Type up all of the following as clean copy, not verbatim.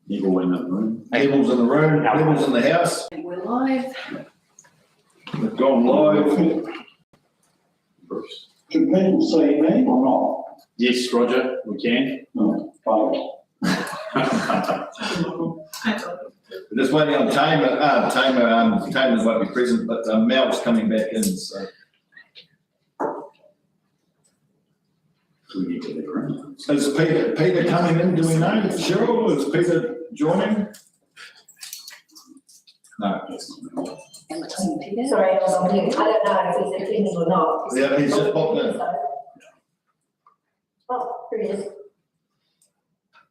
Neville in the room. Neville's in the room, Neville's in the house. We're live. We've gone live. Bruce. Can people see me or not? Yes, Roger, we can. No, fine. We're just waiting on Tamer. Tamer won't be present, but Mel's coming back in. So We need to the room. is Peter coming in? Do we know? Cheryl, is Peter joining? No. And the team, Peter. Sorry, I was on mute. I don't know if he's attending or not. Yeah, he's just popped in. Oh, here he is.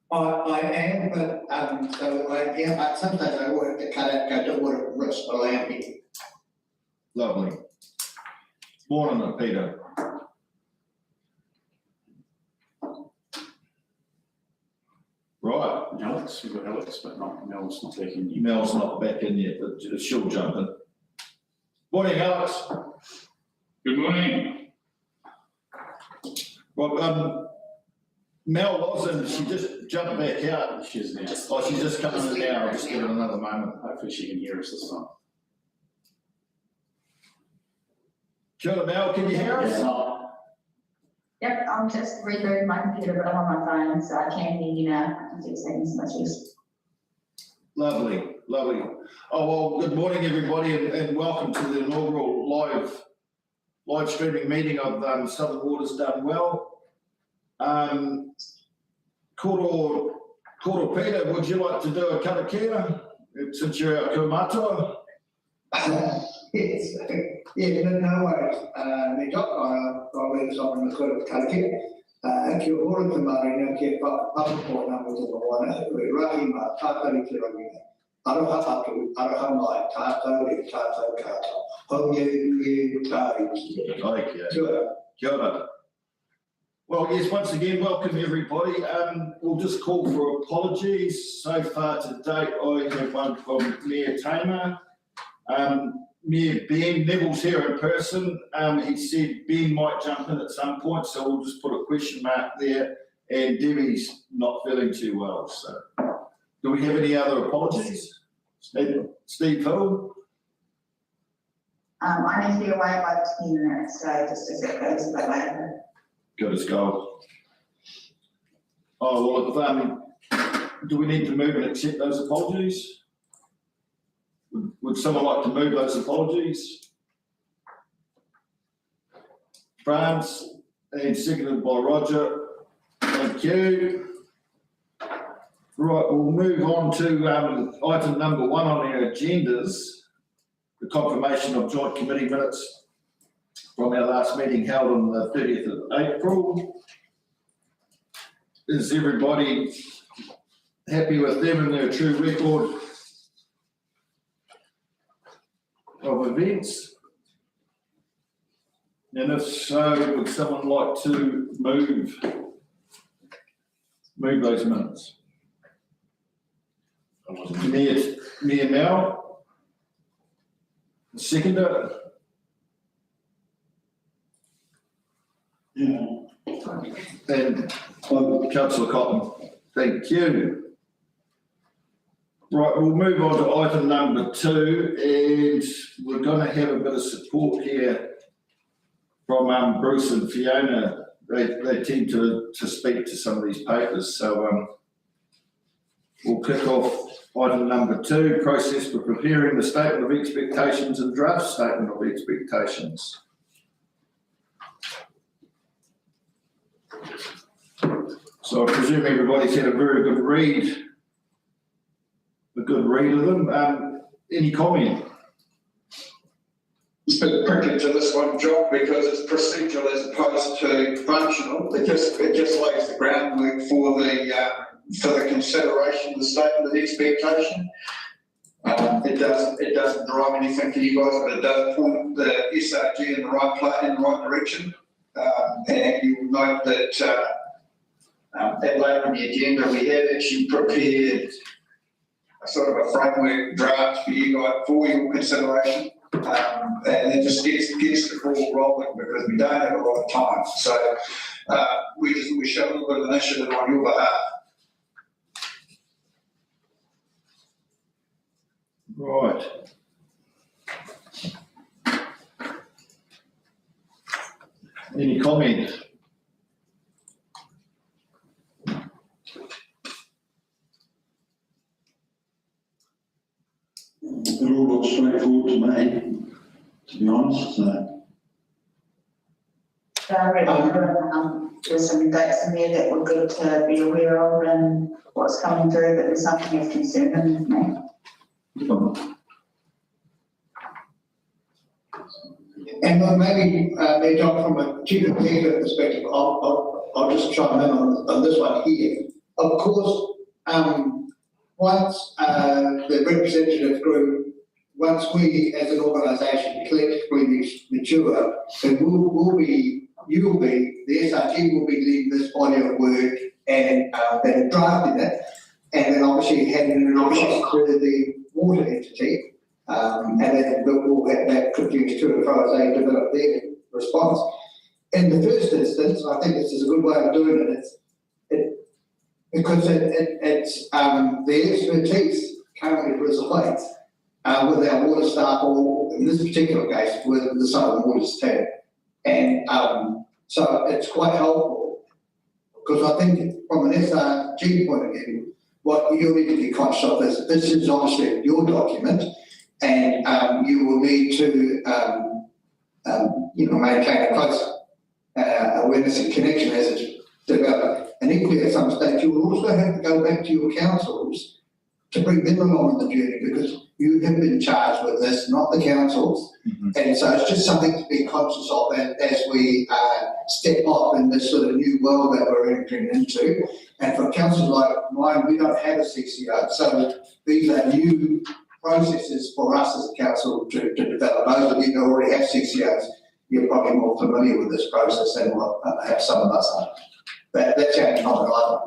I am, but, but sometimes I work to cut out, I don't want to risk the land. Lovely. Morning, Peter. Right. Alex, we've got Alex, but not, Mel's not taking you. Mel's not back in yet, but she'll jump in. Morning, Alex. Good morning. Well, Mel was in, she just jumped back out. She's now. Oh, she's just coming in now. I'll just give it another moment. Hopefully she can hear us this time. Kia ora, Mel, can you hear us? Yep, I'm just reloading my computer, but I'm on my phone, so I can hear you now. I can see seconds messages. Lovely, lovely. Oh, well, good morning, everybody, and welcome to the inaugural live streaming meeting of Southern Waters Done Well. Koro Peter, would you like to do a karakia since you're our kaumātua? Yes, yeah, no worries. Me talk, I'll read something that's got a karakia. Kia ora te marina, kia whakapapaport numbers of the one, rahi ma, tātari te rangi. Aroha atu, aroha mai, tātou e tātou kātou. Hongi e tāiki. Kia ora. Kia ora. Well, yes, once again, welcome everybody. We'll just call for apologies. So far to date, I have one from Mayor Tamer. Mayor Ben, Neville's here in person. He said Ben might jump in at some point, so we'll just put a question mark there. And Debbie's not feeling too well. So, do we have any other apologies? Steve Hill? I need to be away by 10 minutes, so just as it goes, but later. Good as gold. Oh, well, do we need to move and accept those apologies? Would someone like to move those apologies? France, and seconded by Roger. Thank you. Right, we'll move on to item number 1 on our agendas, the confirmation of joint committee minutes from our last meeting held on the 30th of April. Is everybody happy with them and their true record of events? And if so, would someone like to move those minutes? Mayor Mel, seconder. Yeah. And Councillor Cotton, thank you. Right, we'll move on to item number 2, and we're going to have a bit of support here from Bruce and Fiona. They tend to speak to some of these papers, so we'll kick off item number 2, process for preparing the statement of expectations and draft statement of expectations. So I presume everybody's had a very good read. A good read of them. Any comment? It's a bit tricky to this one, John, because it's procedural as opposed to functional. It just lays the groundwork for the consideration of the statement of expectation. It doesn't drive anything for you guys, but it does point the SRG in the right direction. And you'll note that later in the agenda we have actually prepared a sort of a framework draft for you guys for your consideration. And it just gets the ball rolling because we don't have a lot of time. So we show a little bit of initiative on your behalf. Right. Any comments? It all looks straightforward to me, to be honest, so. There's some dates in there that we're good to be aware of and what's coming through, but there's nothing of concern with me. And then maybe, John, from a chief executive perspective, I'll just chime in on this one here. Of course, once the representative group, once we as an organisation collectively mature, then the SRG will be leading this body of work and then drafting it, and then obviously handing it across to the water entity. And then we'll have that produced to it as they develop their response. In the first instance, I think this is a good way of doing it. Because it's the expertise currently resides with our water staff, or in this particular case, with the Southern Waters team. And so it's quite helpful, because I think from an SRG point of view, what you need to be conscious of is this is obviously your document, and you will need to maintain a close awareness and connection as it's developed. And equally, at some stage, you will also have to go back to your councils to bring them along on the journey, because you have been charged with this, not the councils. Mm-hmm. And so it's just something to be conscious of as we step off in this sort of new world that we're entering into. And for councils like mine, we don't have a CCO, so these are new processes for us as a council to develop. Those of you who already have CCOs, you're probably more familiar with this process than what perhaps some of us are. That's the only comment I have.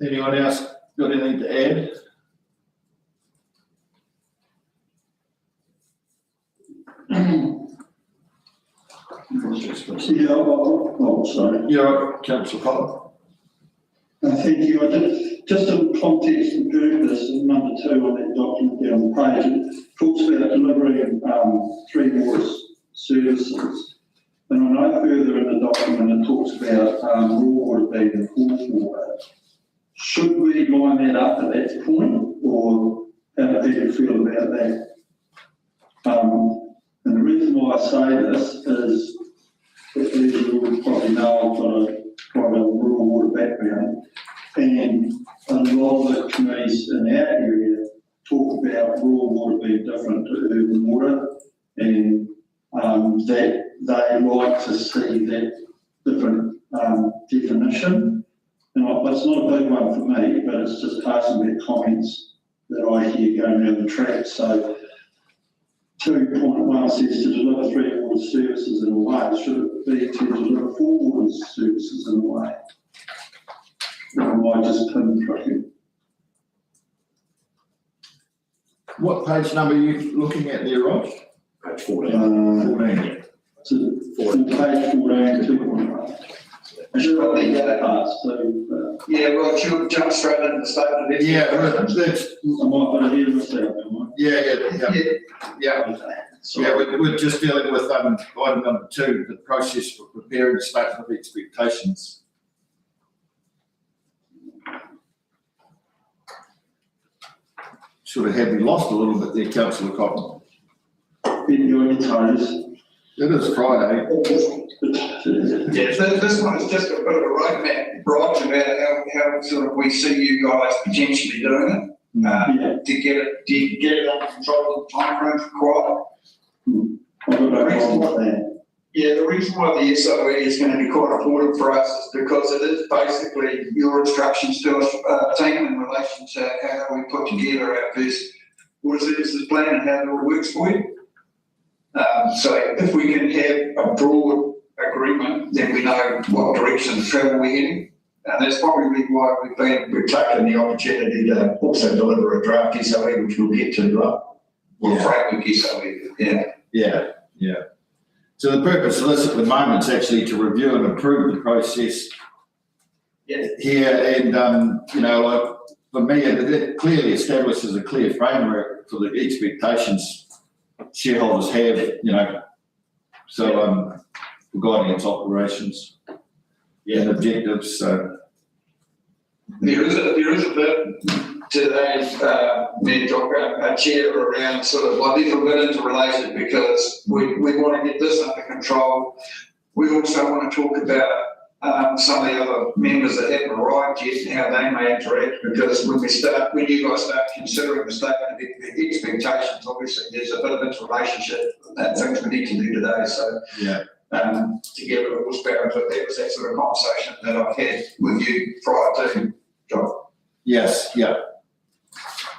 Anyone else got anything to add? Yeah, sorry. You're right, Councillor Cotton. Thank you. Just in context of doing this, number 2 on that document there on the page, it talks about delivering 3 water services. And I know further in the document it talks about raw water being imported water. Should we line that up at that point, or how do you feel about that? And the reason why I say this is, as you will probably know, I've got quite a rural water background, and a lot of the communities in our area talk about rural water being different to urban water, and that they like to see that different definition. And it's not a big one for me, but it's just passing back comments that I hear going down the track. So 2.1 says to deliver 3 water services in a way. Should it be to deliver 4 water services in a way? Or am I just pinpricking? What page number are you looking at there, Rog? Page 14. 14. So page 14, 2.1. I should probably get it past, so. Yeah, well, she'll jump straight into the statement of Yeah, expectations. that's, I might be ahead of myself, am yeah, we're just dealing with item number 2, the process for preparing a statement of expectations. Sort of had me lost a little bit there, Councillor Cotton. Been your toes. It is Friday. Yeah, this one is just a bit of a roadmap, Rog, about how sort of we see you guys potentially doing it, to get it under control of the timeframes required. The reason why the SOE is going to be quite important for us is because it is basically your instructions to us, team, in relation to how we put together our first water services plan and how it all works for you. So if we can have a broad agreement, then we know what direction of travel we're heading. And that's probably why we've taken the opportunity to also deliver a draft SOE, which we'll get to, right? Or framework SOE, Yeah. So the purpose of this at the moment is actually to review and approve the process here, and, you know, like, for me, it clearly establishes a clear framework for the expectations shareholders have, you know, so, for guiding its operations and objectives, so. There is a bit today, Mayor Chair, around sort of, like, these are a bit interrelated because we want to get this under control. We also want to talk about some of the other members that haven't arrived yet and how they may interact, because when you guys start considering the statement of expectations, obviously there's a bit of interrelationship and things we need to do today. So Yeah. to give it a horsepower, but that was that sort of conversation that I've had with you prior to, John. Yes, yeah.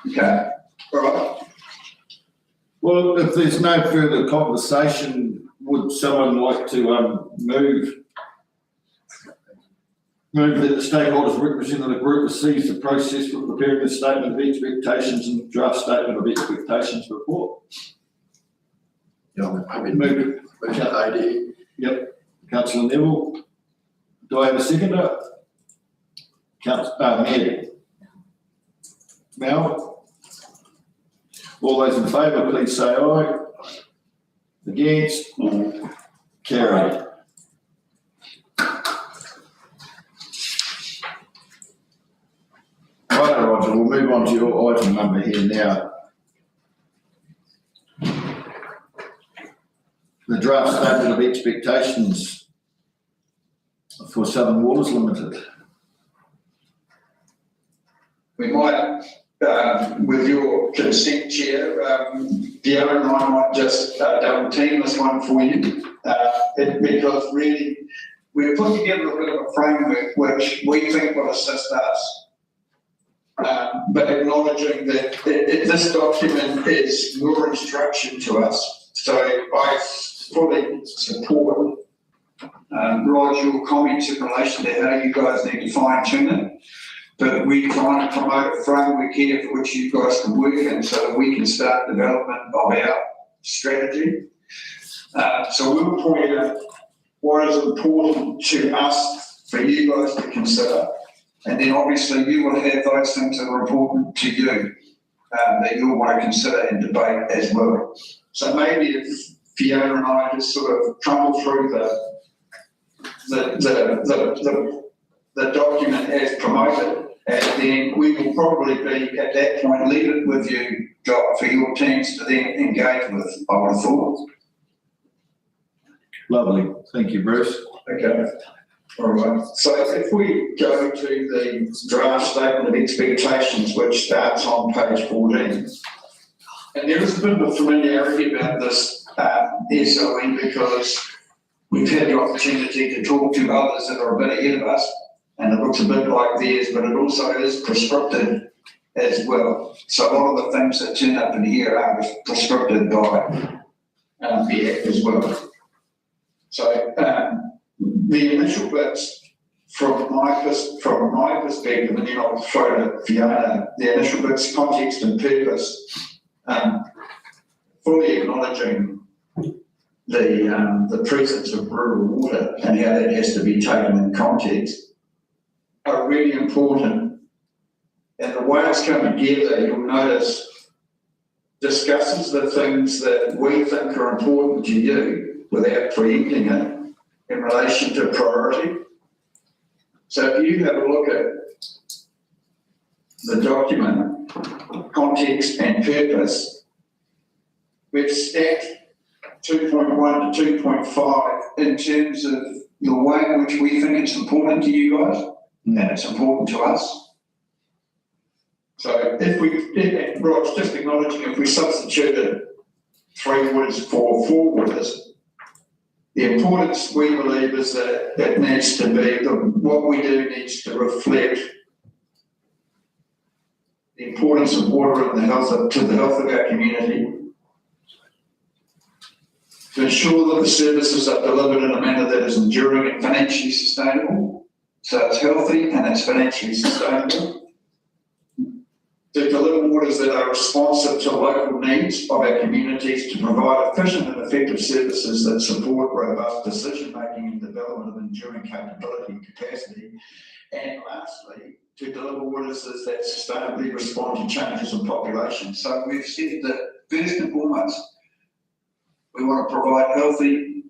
Okay, all right. Well, if there's no further conversation, would someone like to move that the stakeholders representing the group receives the process for preparing the statement of expectations and draft statement of expectations report? Yeah, I mean, Move with that idea. Yep. Councillor Neville. Do I have a seconder? Mayor. Mel? All those in favour, please say aye. Against? Carried. Right, Roger, we'll move on to your item number here now. The draft statement of expectations for Southern Waters Limited. We might, with your consent, Chair, Fiona and I might just double team this one for you, because really we've put together a bit of a framework which we think will assist us, but acknowledging that this document is your instruction to us. So I fully support Rod, your comments in relation to how you guys need to fine tune it. But we're trying to promote a framework here for which you guys can work in so that we can start development of our strategy. So we'll point out what is important to us for you guys to consider. And then obviously you will have those things that are important to you that you'll want to consider and debate as well. So maybe if Fiona and I just sort of crumble through the document as promoted, and then we will probably be at that point leave it with you, Job, for your teams to then engage with, I would have thought. Lovely, thank you, Bruce. Okay, all right. So if we go to the draft statement of expectations, which starts on page 14, and there is a bit of a familiarity about this SOE because we've had the opportunity to talk to others that are a bit ahead of us, and it looks a bit like theirs, but it also is prescripted as well. So a lot of the things that turn up in here are prescripted by the Act as well. So the initial bits, from my perspective, and then I'll throw to Fiona, the initial bits, context and purpose, fully acknowledging the presence of rural water and how that has to be taken in context, are really important. And the way it's come together, you'll notice, discusses the things that we think are important to you without preempting it in relation to priority. So if you have a look at the document, context and purpose, we've stacked 2.1 to 2.5 in terms of the way in which we think it's important to you guys and it's important to us. So if Rod's just acknowledging if we substituted 3 waters for 4 waters, the importance we believe is that it needs to be, what we do needs to reflect the importance of water and to the health of our community, to ensure that the services are delivered in a manner that is enduring and financially sustainable, so it's healthy and it's financially sustainable, to deliver waters that are responsive to local needs of our communities, to provide efficient and effective services that support robust decision-making and development of enduring capability and capacity, And lastly, to deliver orders that sustainably respond to changes in population. So we've said that first and foremost, we want to provide healthy,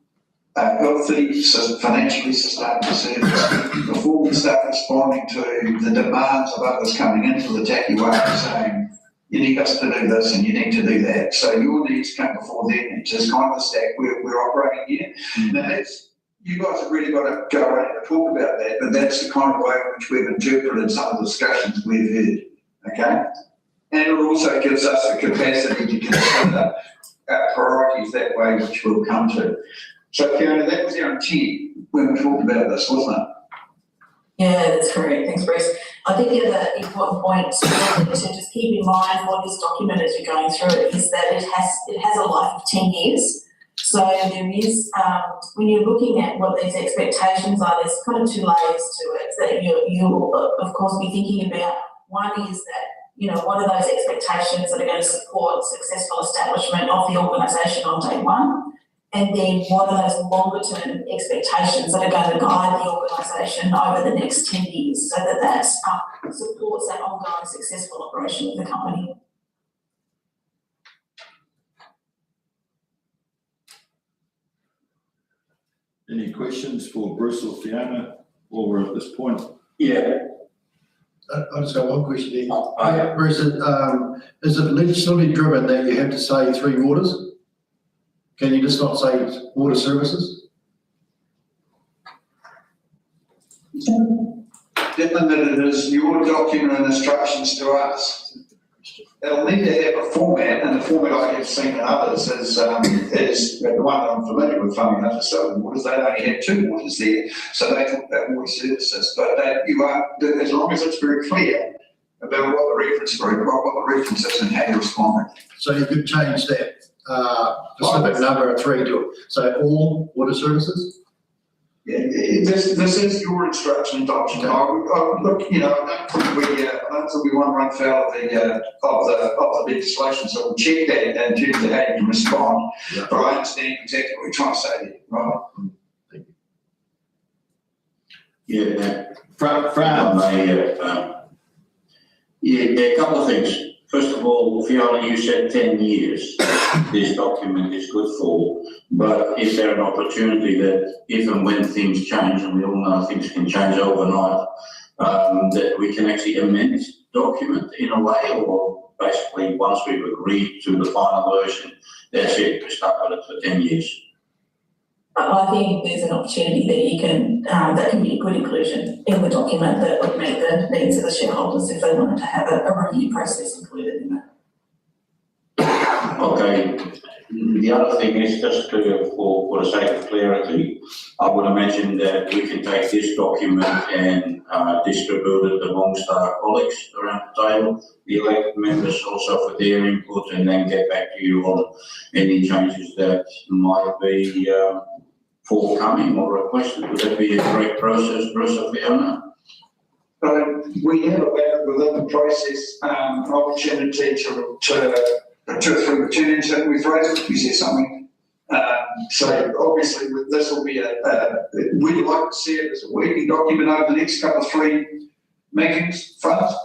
financially sustainable service before we start responding to the demands of others coming into the tacky way and saying, you need us to do this and you need to do that. So your needs come before their needs. It's kind of the stack we're operating here. Now that's, you guys have really got to go away and talk about that, but that's the kind of way in which we've interpreted some of the discussions we've heard, okay? And it also gives us the capacity to consider our priorities that way, which we'll come to. So Fiona, that was our intent when we talked about this, wasn't it? Yeah, that's correct. Thanks, Bruce. I think the other important point to just keep in mind for this document as you're going through it is that it has a life of 10 years. So there is, when you're looking at what these expectations are, there's kind of two layers to it that you'll of course be thinking about. One is that, you know, what are those expectations that are going to support successful establishment of the organisation on day one? And then what are those longer term expectations that are going to guide the organisation over the next 10 years so that supports that ongoing successful operation of the company. Any questions for Bruce or Fiona while we're at this point? Yeah. I just got one question here. Bruce, is it legislatively driven that you have to say 3 waters? Can you just not say water services? Given that it is your document and instructions to us, it'll need to have a format, and the format I have seen in others is the one that I'm familiar with, funny enough, is Southern Waters. They only had 2 waters there, so they talk about water services. But as long as it's very clear about what the reference is and how you respond. So you could change that specific number of 3 to, so all water services? Yeah, this is your instruction document. Look, you know, I don't think we want to run foul of the legislation, so we'll check that in terms of how you can respond. Yeah. But I understand exactly what you're trying to say there, right? Thank you. Fran. A couple of things. First of all, Fiona, you said 10 years this document is good for, but is there an opportunity that if and when things change, and we all know things can change overnight, that we can actually amend this document in a way, or basically once we've agreed to the final version, that's it, we're stuck with it for 10 years? I think there's an opportunity that you can, that can be a good inclusion in the document that would meet the needs of the shareholders if they wanted to have a review process included in that. Okay. The other thing is just for the sake of clarity, I would imagine that we can take this document and distribute it amongst our colleagues around the table, the elected members also for their input, and then get back to you on any changes that might be forthcoming or requested. Would that be a correct process, Bruce or Fiona? We have within the process an opportunity to 2 or 3 returns that we've raised. You say something. So obviously this will be we'd like to see it as a working document over the next couple of 3 meetings first,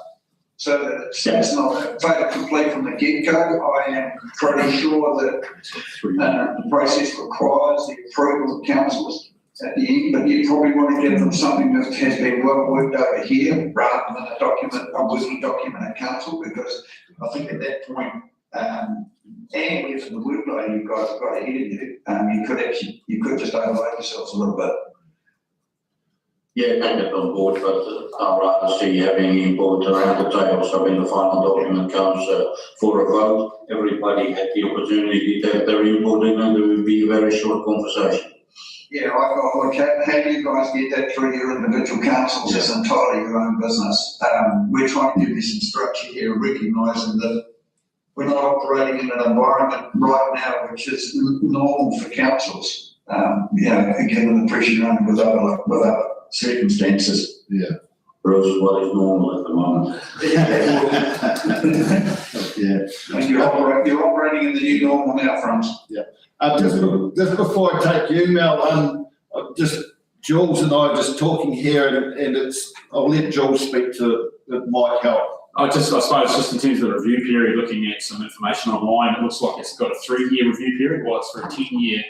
so that it's not a fait complete from the get-go. I am pretty sure that the process requires the approval of councils at the end, but you probably want to give them something that has been well worked over here rather than a working document at council, because I think at that point, and with the workload you guys have got ahead of you, you could just overload yourselves a little bit. Yeah, take that on board, but I'd rather see having input around the table, so when the final document comes for a vote, everybody had the opportunity to have their input in, and there would be a very short conversation. Yeah, how you guys get that through your individual councils is entirely your own business. We're trying to give you some structure here, recognising that we're not operating in an environment right now which is normal for councils. Given the pressure under with other circumstances. Yeah. Bruce, what is normal at the moment? Yeah. And you're operating in the new normal now, Franz. Yeah. Just before I take you, Mel, just Jules and I are just talking here and it's, I'll let Jules speak to it, it might help. I suppose just in terms of the review period, looking at some information online, it looks like it's got a 3-year review period. While it's for a 10-year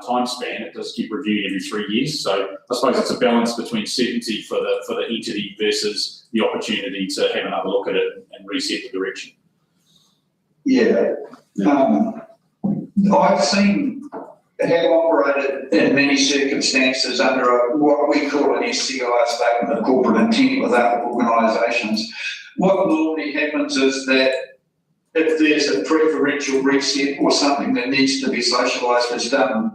time span, it does get reviewed every 3 years. So I suppose it's a balance between certainty for the entity versus the opportunity to have another look at it and reset the direction. Yeah. I've have operated in many circumstances under what we call an SCI, statement of corporate intent, with other organisations. What normally happens is that if there's a preferential reset or something that needs to be socialised, it's done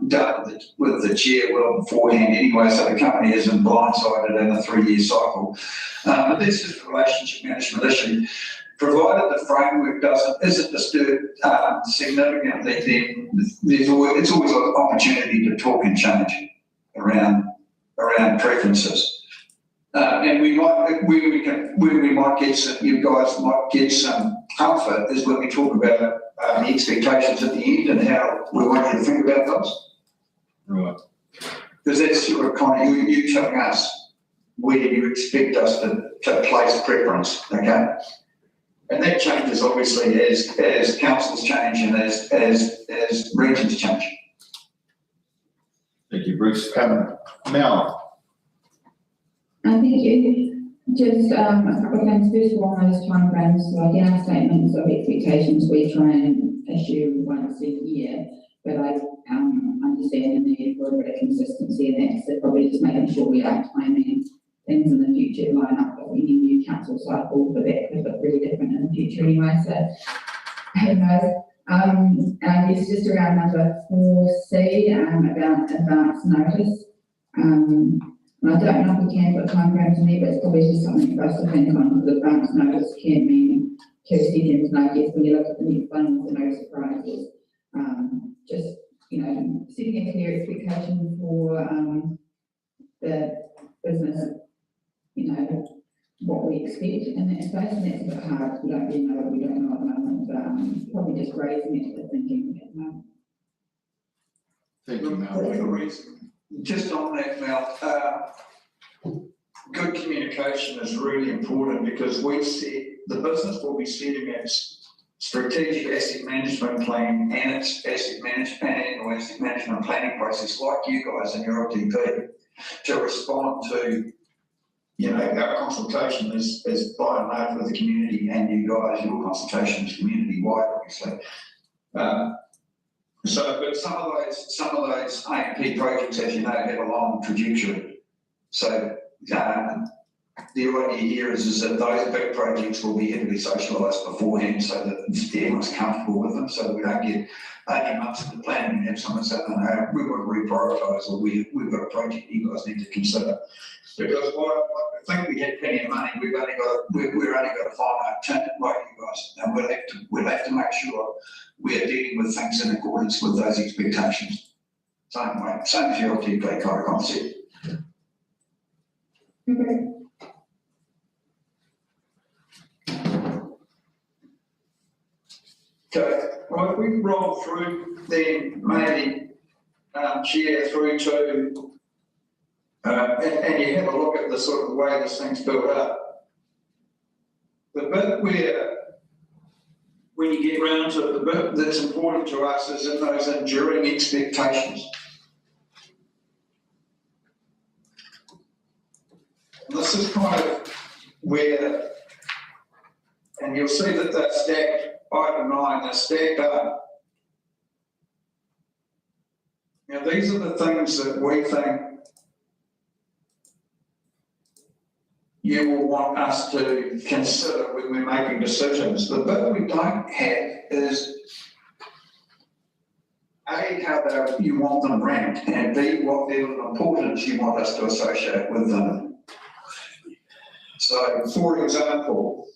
with the chair well beforehand anyway, so the company isn't blindsided in a 3-year cycle. But this is a relationship management issue. Provided the framework isn't disturbed significantly, then it's always an opportunity to talk and change around preferences. And where we might get some, you guys might get some comfort is when we talk about the expectations at the end and how we want you to think about those. Right. Because that's sort of kind of you telling us where you expect us to place preference, okay? And that changes obviously as councils change and as regions change. Thank you, Bruce. Mel. Thank you. Just a couple of things. First of all, on those time frames, like in our statements of expectations, we try and issue once a year, but I understand the need for a bit of consistency in that, so probably just making sure we are timing things in the future line up with any new council cycle, but that could look really different in the future anyway, so who knows. And I guess just around number 4C, about advance notice. And I don't know if we can put time frames in there, but it's probably just something for us to think on, because advance notice can mean 2 seconds, and I guess when you look at the next one, there's no surprises. Just, setting a clear expectation for the business, what we expect in that space, and that's a bit hard. We don't really know what we don't know at the moment, but probably just raising it to thinking at the moment. Thank you, Mel. Just on that, Mel, good communication is really important, because the business will be setting its strategic asset management plan and its asset management planning process, like you guys in your OTP, to respond to, our consultation is by and large with the community, and you guys, your consultation is community-wide, obviously. But some of those A&P projects, as you know, have a long trajectory. So the idea here is that those big projects will be heavily socialised beforehand, so that everyone's comfortable with them, so that we don't get 18 months of the planning and have someone say, no, we've got to reprioritise, or we've got a project you guys need to consider. Because I think we had plenty of money, we've only got a finite turn, like you guys, and we'll have to make sure we're dealing with things in accordance with those expectations. Same as your LTP kind of concept. Okay, well, if we roll through, then maybe Chair through to, and you have a look at the sort of way this thing's built up. The bit where, when you get round to it, the bit that's important to us is in those enduring expectations. And this is kind of where, and you'll see that they're stacked, item 9, they're stacked up. Now, these are the things that we think you will want us to consider when we're making decisions. The bit we don't have is A, how you want them ranked, and B, what level of importance you want us to associate with them. So, for example,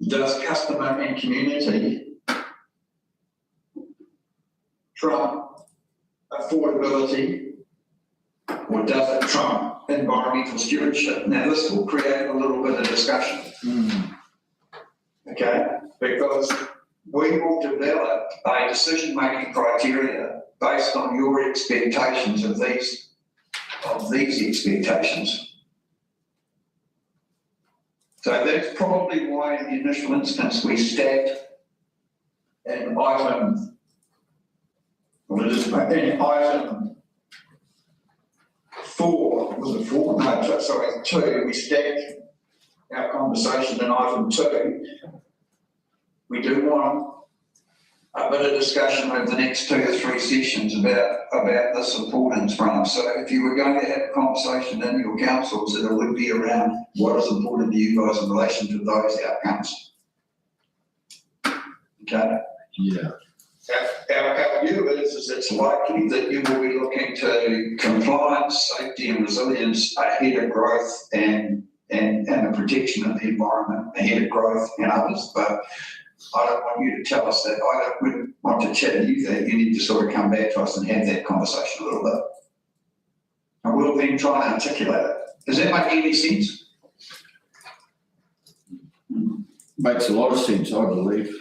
does customer and community trump affordability, or does it trump environmental stewardship? Now, this will create a little bit of discussion. Okay, because we will develop a decision-making criteria based on your expectations of these of these expectations. So that's probably why in the initial instance we stacked an item, what is it, an item 4, was it 4? No, sorry, 2, we stacked our conversation in item 2. We do want a bit of discussion over the next 2 to 3 sessions about this importance for us. So if you were going to have a conversation in your councils, it would be around what is important to you guys in relation to those outcomes. Okay? Yeah. Our view is it's likely that you will be looking to compliance, safety and resilience ahead of growth and the protection of the environment ahead of growth and others. But I don't want you to tell us that. I wouldn't want to tell you that. You need to sort of come back to us and have that conversation a little bit. And we'll then try and articulate it. Does that make any sense? Makes a lot of sense, I believe.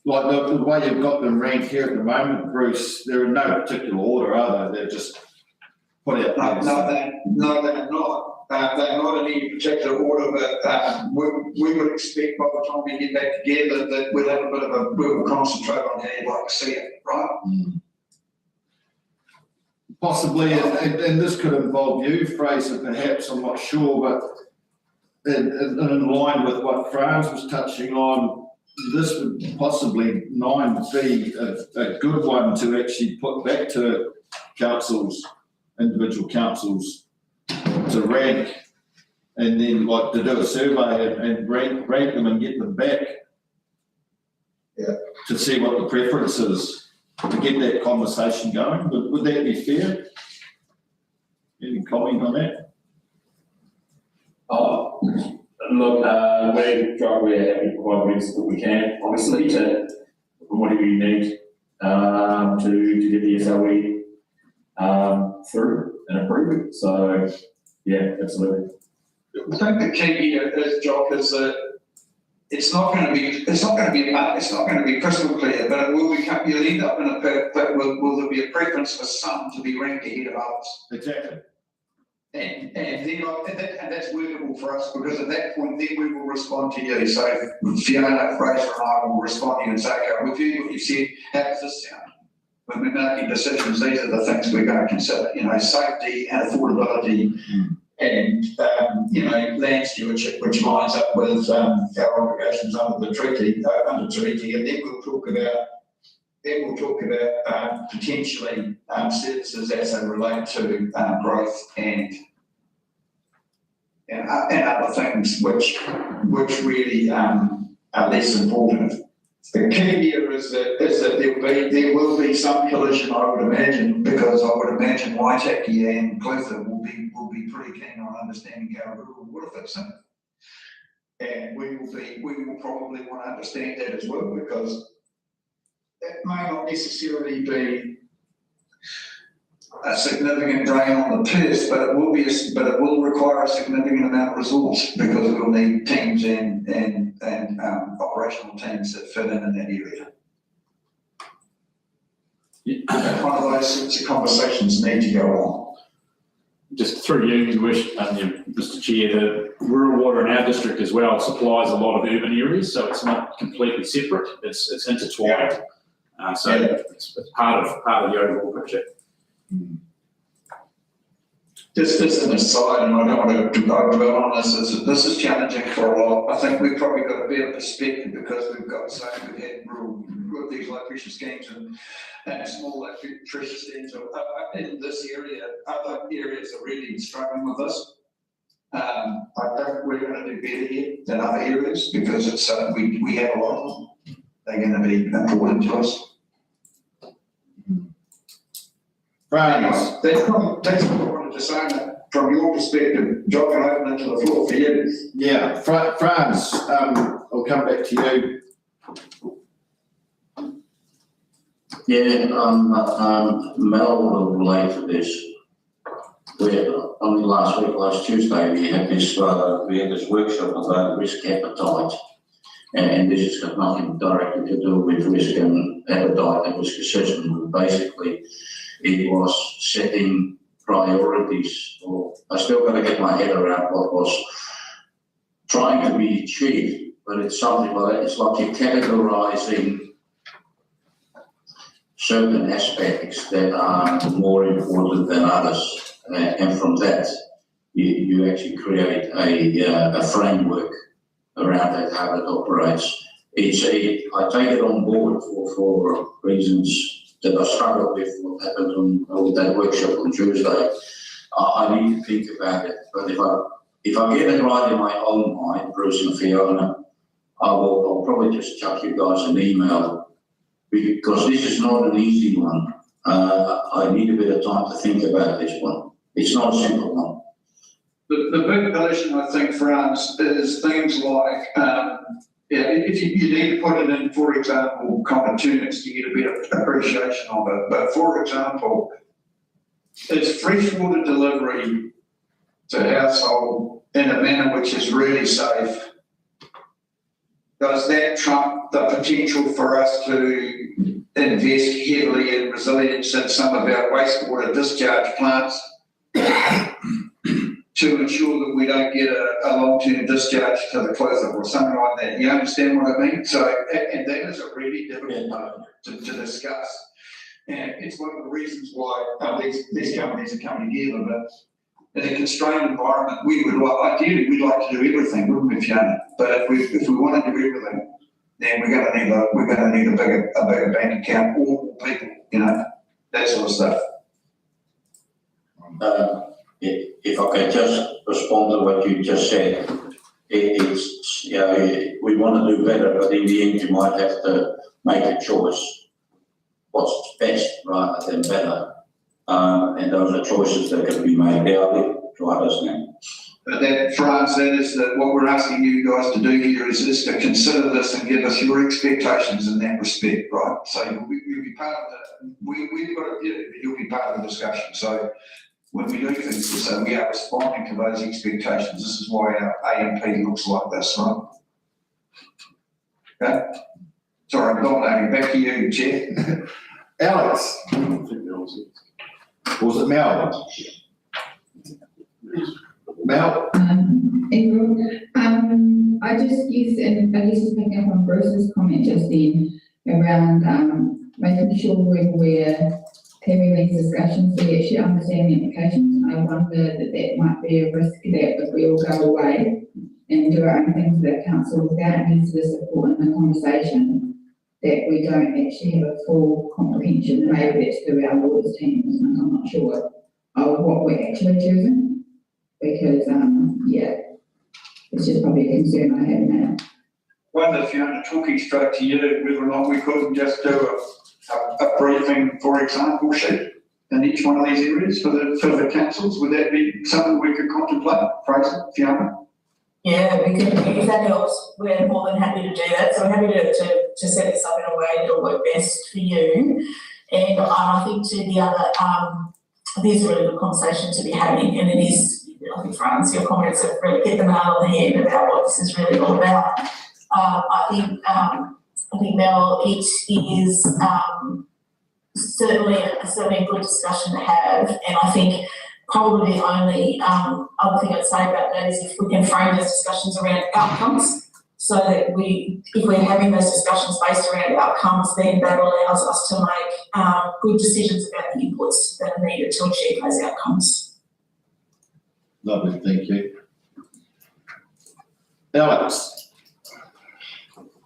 Like the way you've got them ranked here at the moment, Bruce, they're in no particular order, are they? They're just put out. No, they're not. They're not in any particular order, but we would expect by the time we get back together that we'll have a bit of we'll concentrate on how you'd like to see it, right? Mm. Possibly, and this could involve you, Fraser, perhaps, I'm not sure, but in line with what Franz was touching on, this would possibly 9 be a good one to actually put back to councils, individual councils, to rank, and then like to do a survey and rank them and get them back. Yeah. To see what the preference is, to get that conversation going. Would that be fair? Any comment on that? Oh, look, we're happy to provide wins that we can, obviously, to whatever you need to get the SOE through and approve it. So, yeah, absolutely. I think the key here is, Jock, is that it's not going to be crystal clear, but it will become, you'll end up in a pit that will there be a preference for some to be ranked ahead of others. Exactly. And that's workable for us, because at that point then we will respond to you. So Fiona, Fraser and I will respond to you and say, okay, we've heard what you said, how does this sound? When we're making decisions, these are the things we're going to consider, safety and affordability and, land stewardship, which lines up with our obligations under the treaty, and then we'll talk about potentially services as they relate to growth and other things which really are less important. The key here is that there will be some collision, I would imagine, because I would imagine Waitaki and Clifford will be pretty keen on understanding how rural water fits in. And we will probably want to understand that as well, because that may not necessarily be a significant drain on the purse, but it will require a significant amount of resource, because we'll need teams and operational teams that fit in that area. Yeah. One of those sorts of conversations need to go on. Just through you, Mr. Chair, the rural water in our district as well supplies a lot of urban areas, so it's not completely separate. It's intertwined. It's part of the overall picture. Just as an aside, and I don't want to dwell on this is challenging for a lot. I think we've probably got a better perspective because we've had rural, these low pressure schemes and small low pressure schemes in this area. Other areas are really struggling with this. I think we're going to do better here than other areas, because it's we have a lot of them. They're going to be important to us. Franz. That's what I wanted to say. From your perspective, John, can open it to the floor for you? Yeah, Franz, I'll come back to you. Yeah, Mel will relate to this. Only last Tuesday, we had this workshop about risk appetite, and this has got nothing directly to do with risk and appetite and risk assessment. Basically, it was setting priorities, or I still got to get my head around what was trying to be achieved, but it's something like it's like you're categorizing certain aspects that are more important than others, and from that you actually create a framework around that, how it operates. I take it on board for reasons that I struggled with what happened on that workshop on Tuesday. I need to think about it, but if I get it right in my own mind, Bruce and Fiona, I'll probably just chuck you guys an email, because this is not an easy one. I need a bit of time to think about this one. It's not a simple one. The big collision, I think, for us is things like, if you need to put it in, for example, common terms to get a bit of appreciation of it. But for example, it's freshwater delivery to household in a manner which is really safe. Does that trump the potential for us to invest heavily in resilience in some of our wastewater discharge plants to ensure that we don't get a long-term discharge to the closet or something like that? You understand what I mean? So, and that is a really difficult part to discuss. And it's one of the reasons why these companies are coming together. But in a constrained environment, ideally we'd like to do everything, wouldn't we, Fiona? But if we want to do everything, then we're going to need a bigger bank account, or more people, that sort of stuff. If I can just respond to what you just said, it's we want to do better, but in the end you might have to make a choice. What's best rather than better, and those are choices that can be made. They are to others now. But that, France, that is what we're asking you guys to do here is to consider this and give us your expectations in that respect, right? So you'll be part of the, we've got a view, but you'll be part of the discussion. So when we do things, so we are responding to those expectations. This is why our AMP looks like this, right? Okay. Sorry, I'm dominating. Back to you, Chair. Alex. Was it Mel? Mel? I just guess, and I guess just picking up on Bruce's comment just then around making sure when we're having these discussions, we actually understand the implications. I wonder that might be a risk that if we all go away and do our own things with our council without any sort of support in the conversation, that we don't actually have a full comprehension. Maybe that's through our lawyers teams, and I'm not sure of what we're actually choosing, because it's just probably a concern I have now. Wonder, Fiona, talking straight to you, whether or not we couldn't just do a briefing, for example, sheet in each one of these areas for the councils. Would that be something we could contemplate, Fraser, Fiona? Yeah, we could, if that helps, we're more than happy to do that. So we're happy to set this up in a way that'll work best for you. And I think to the other, there's a really good conversation to be having, and it is, I think, France, your comments have really hit the nail on the head about what this is really all about. I think, Mel, it is certainly a good discussion to have, and I think probably the only other thing I'd say about that is if we can frame those discussions around outcomes, so that if we're having those discussions based around outcomes, then that allows us to make good decisions about the inputs that are needed to achieve those outcomes. Lovely, thank you. Alex.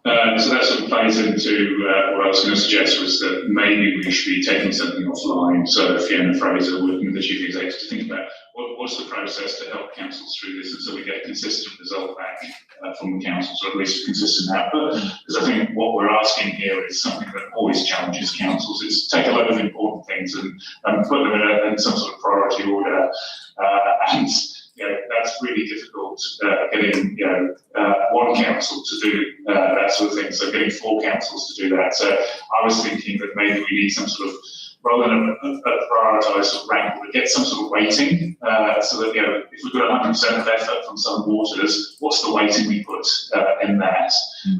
So that sort of plays into what I was going to suggest, was that maybe we should be taking something offline. So Fiona Fraser, working with the chief executive, to think about what's the process to help councils through this, and so we get a consistent result back from the councils, or at least a consistent output. Because I think what we're asking here is something that always challenges councils. It's take a lot of important things and put them in some sort of priority order, and that's really difficult, getting one council to do that sort of thing, so getting 4 councils to do that. So I was thinking that maybe we need some sort of, rather than a prioritised sort of rank, we get some sort of weighting, so that, if we've got 100% of effort from some waters, what's the weighting we put in that?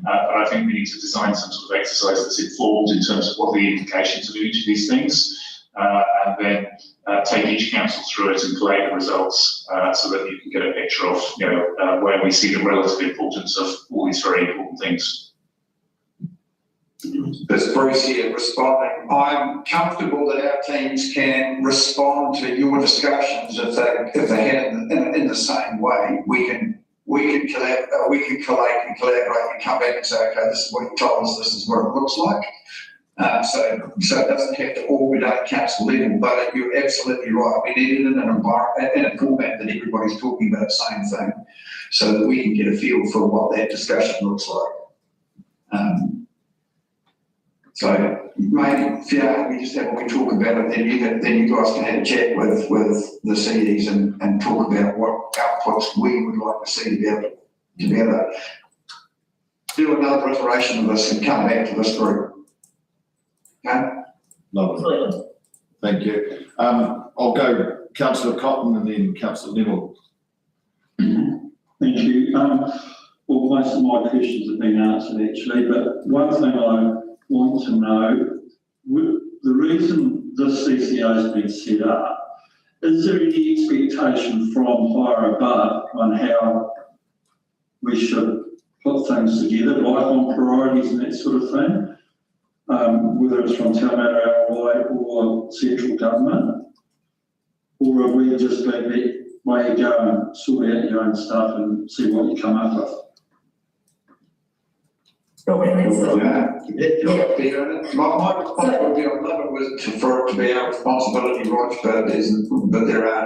But I think we need to design some sort of exercise that's informed in terms of what the implications of each of these things, and then take each council through it and collate the results so that you can get a picture of where we see the relative importance of all these very important things. It's Bruce here responding. I'm comfortable that our teams can respond to your discussions if they head in the same way. We can collate and collaborate and come back and say, okay, this is what you told us, this is what it looks like. So it doesn't have to all be done at council level, but you're absolutely right. We need it in an environment, in a format that everybody's talking about the same thing, so that we can get a feel for what that discussion looks like. So maybe, we just have, we talk about it, then you guys can have a chat with the CEs and talk about what outputs we would like to see to be able to do another iteration of this and come back to this group. Okay? Lovely. Thank you. I'll go Councillor Cotton and then Councillor Neville. Thank you. Well, most of my questions have been answered actually, but one thing I want to know, the reason this CCO has been set up, is there any expectation from higher above on how we should put things together, like on priorities and that sort of thing, whether it's from Te Reo or central government, or have we just been let way you go and sort out your own stuff and see what you come up with? My response would be on limit was for it to be our responsibility, but there are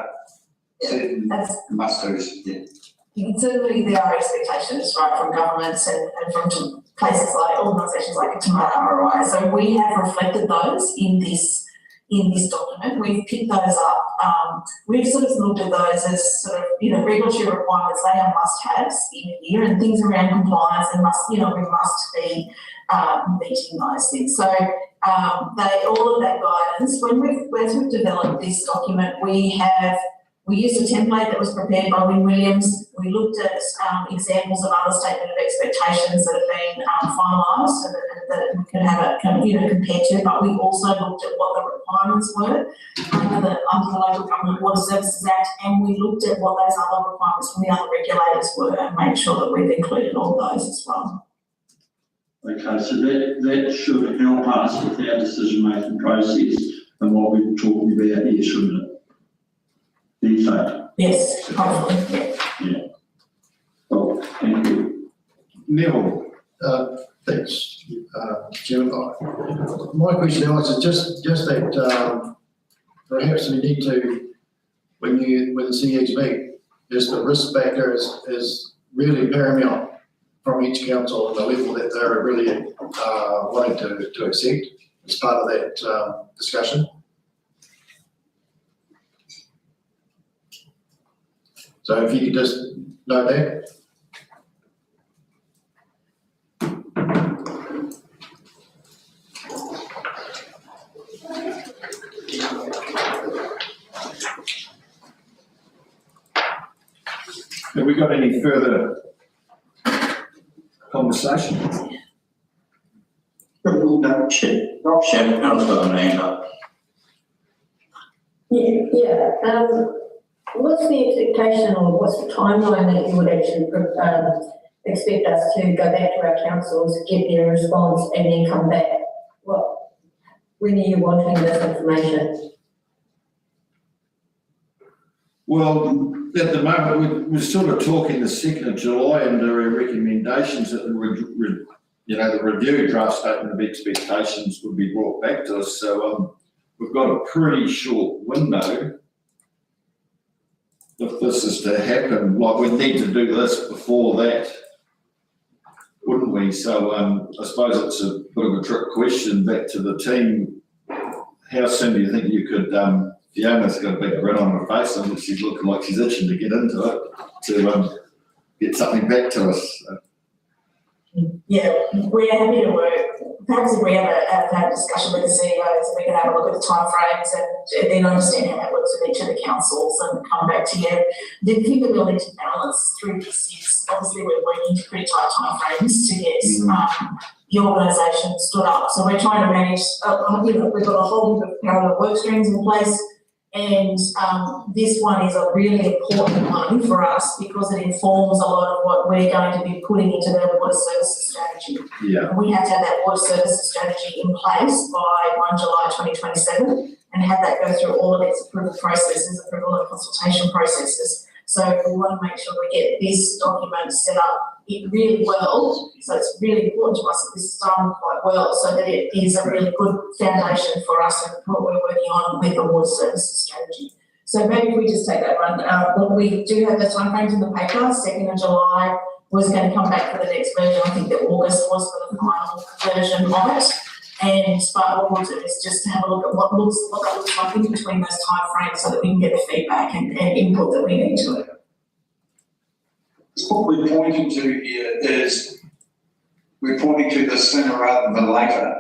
certain must-dos. Yeah. Certainly there are expectations, right, from governments and from places like organisations like Te Reo. So we have reflected those in this document. We've picked those up. We've sort of looked at those as sort of, regulatory requirements. They are must-haves in here, and things around compliance and we must be meeting those things. So all of that guidance, as we've developed this document, we used a template that was prepared by Wynne Williams. We looked at examples of other statement of expectations that have been finalised and that we could have compared to, but we also looked at what the requirements were under the Local Government Water Services Act, and we looked at what those other requirements from the other regulators were and made sure that we've included all those as well. Okay, so that should help us with our decision-making process and what we're talking about here, shouldn't it? Yes, hopefully. Yeah. Oh, thank you. Neville, thanks, Chairman. My question now is just that perhaps we need to, when the CEs meet, is the risk factor is really paramount from each council and the level that they're really wanting to accept as part of that discussion. So if you could just note that. Have we got any further conversation? No, Shannon, Councillor Amanda. What's the expectation or what's the timeline that you would actually expect us to go back to our councils, get their response and then come back? When are you wanting this information? Well, at the moment, we're sort of talking the 2nd of July under our recommendations that the review draft statement of expectations would be brought back to us. So we've got a pretty short window. If this is to happen, we need to do this before that, wouldn't we? So I suppose it's a bit of a trick question back to the team. How soon do you think you could, Fiona's got a big grin on her face and she's looking like she's itching to get into it, to get something back to us. Yeah, we're happy to work. Perhaps if we have a discussion with the CEOs, we can have a look at the timeframes and then understand how that works with each of the councils and come back to you. The thing that we'll need to balance through this is obviously we're working to pretty tight timeframes to get the organisation stood up. So we're trying to manage, we've got a whole heap of parallel work streams in place. And this one is a really important one for us because it informs a lot of what we're going to be putting into the water services strategy. Yeah. We have to have that water services strategy in place by 1 July 2027 and have that go through all of its approval processes, approval and consultation processes. So we want to make sure we get this document set up really well. So it's really important to us that this is done quite well so that it is a really good foundation for us and what we're working on with the water services strategy. So maybe if we just take that one. Well, we do have the timeframes in the paper. 2nd of July was going to come back for the next version. I think that August was for the final version of it. And but what we'll do is just to have a look at what that looks like in between those timeframes so that we can get the feedback and input that we need to it. What we're pointing to here is we're pointing to this sooner rather than later,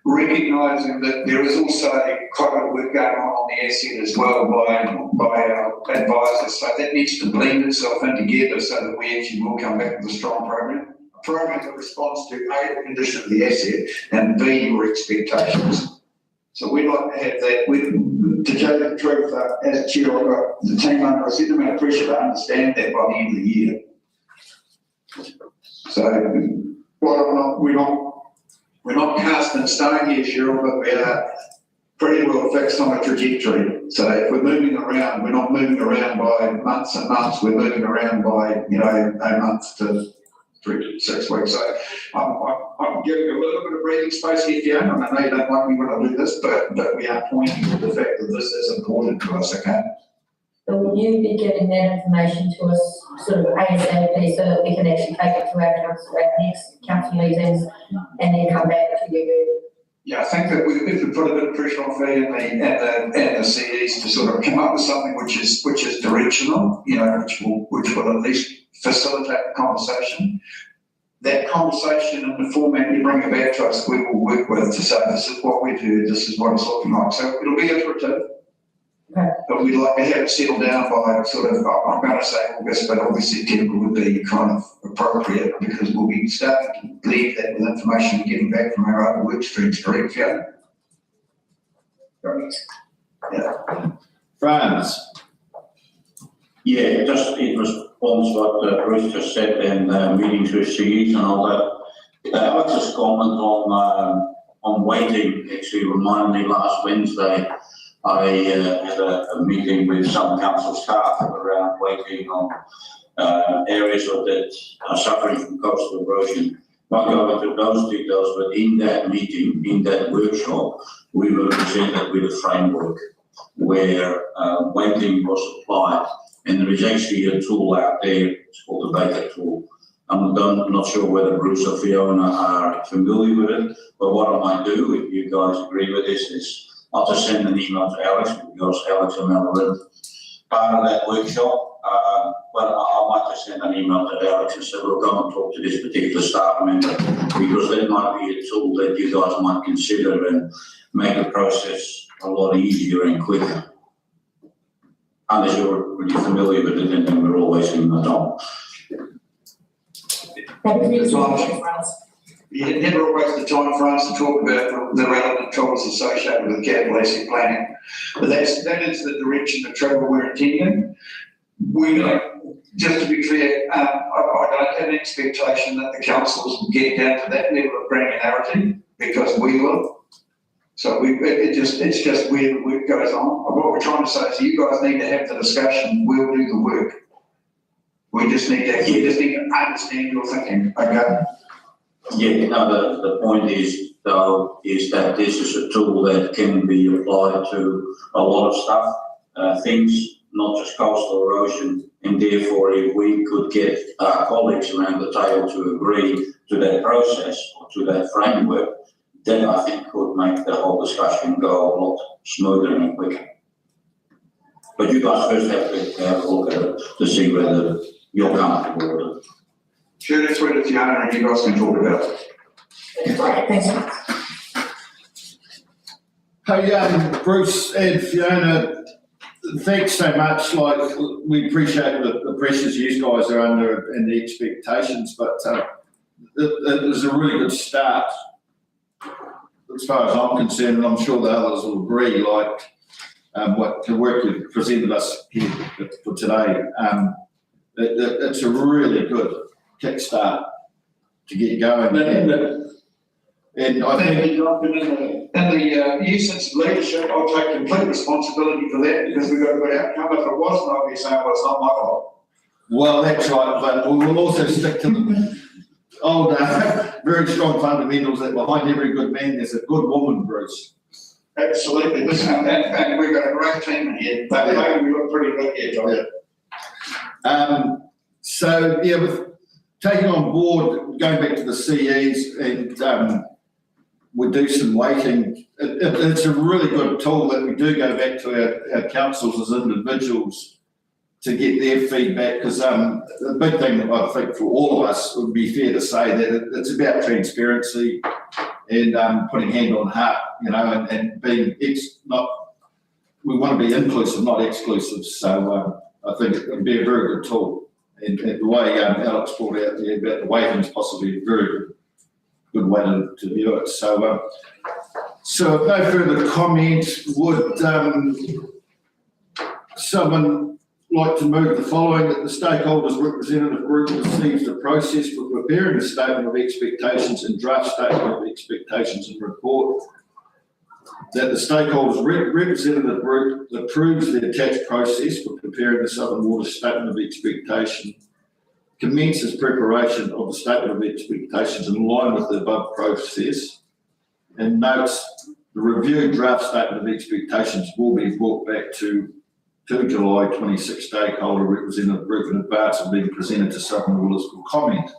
recognising that there is also quite a bit of work going on the asset as well by our advisors. So that needs to blend itself in together so that we actually will come back with a strong program. A program that responds to A, the condition of the asset, and B, your expectations. So we'd like to have that. To tell you the truth, as chair, I've got the team under a certain amount of pressure to understand that by the end of the year. So, well, we're not cast in stone here, Cheryl, but we are pretty well fixed on a trajectory. So if we're moving around, we're not moving around by months and months. We're moving around by, a month to 3 to 6 weeks. So I'm giving a little bit of breathing space here, Fiona, and I know you don't like me when I do this, but we are pointing to the fact that this is important to us, okay? So will you be getting that information to us sort of ASAP so that we can actually take it to our council at next council meetings and then come back to you? Yeah, I think that if we put a bit of pressure on Fee and the CEs to sort of come up with something which is directional, which will at least facilitate the conversation. That conversation and the format you bring it back to us, we will work with to say this is what we do, this is what it's looking like. So it'll be iterative. Okay. But we'd like to have it settled down by sort of, I'm going to say August, but August, September would be kind of appropriate because we'll be starting to leave that with information we're getting back from our other work streams, correct, Fiona? Correct. Yeah. Franz. Yeah, just in response what Bruce just said in meetings with CEs and all that. Alex's comment on waiting actually reminded me last Wednesday. I had a meeting with some council staff around waiting on areas that are suffering from coastal erosion. Not go into those details, but in that meeting, in that workshop, we were presented with a framework where waiting was applied. And there is actually a tool out there, it's called the Baker tool. I'm not sure whether Bruce or Fiona are familiar with it, but what I might do, if you guys agree with this, is I'll just send an email to Alex, because Alex and Melvin part of that workshop. But I might just send an email to Alex and say, we'll go and talk to this particular staff member, because that might be a tool that you guys might consider and make the process a lot easier and quicker. Unless you're really familiar with it, and then we're all wasting the time. You never waste the time for us to talk about the relevant tools associated with capital asset planning. But that is the direction of travel we're intending. Just to be clear, I don't have an expectation that the councils will get down to that level of granularity, because we will. So it's just where the work goes on. What we're trying to say is you guys need to have the discussion, we'll do the work. We just need to understand your thinking, okay? Yeah, no, the point is, though, is that this is a tool that can be applied to a lot of stuff, things, not just coastal erosion, and therefore if we could get our colleagues around the table to agree to that process or to that framework, then I think could make the whole discussion go a lot smoother and quicker. But you guys first have to have a look at it to see whether you're comfortable with it. Sure, that's where it's Fiona and you guys can talk about it. Right, thanks. Hey, Bruce and Fiona, thanks so much. Like, we appreciate the pressures you guys are under and the expectations, but it was a really good start. As far as I'm concerned, and I'm sure the others will agree, like, what the work you've presented us here for today. It's a really good kickstart to get going. And I think In the usage of leadership, I'll take complete responsibility for that because we got a good outcome. If it wasn't, I'd be saying, well, it's not my fault. well, that's right, but we will also stick to the old, very strong fundamentals that behind every good man there's a good woman, Bruce. Absolutely, listen, and we've got a great team in here, but maybe we look pretty good here, John. So, yeah, with taking on board, going back to the CEs and we do some weighting, it's a really good tool that we do go back to our councils as individuals to get their feedback, because the big thing that I think for all of us would be fair to say that it's about transparency and putting hand on heart, you know, and being we want to be inclusive, not exclusive. So I think it would be a very good tool. And the way Alex brought out there about the weighting is possibly a very good way to view it. So, so if no further comment, would someone like to move the following: that the stakeholders representative group receives the process for preparing a statement of expectations and draft statement of expectations and report. That the stakeholders representative group approves the attached process for preparing the Southern Water statement of expectation, commences preparation of the statement of expectations in line with the above process, and notes the reviewed draft statement of expectations will be brought back to July 26 stakeholder representative group in advance of being presented to Southern Waters for comment.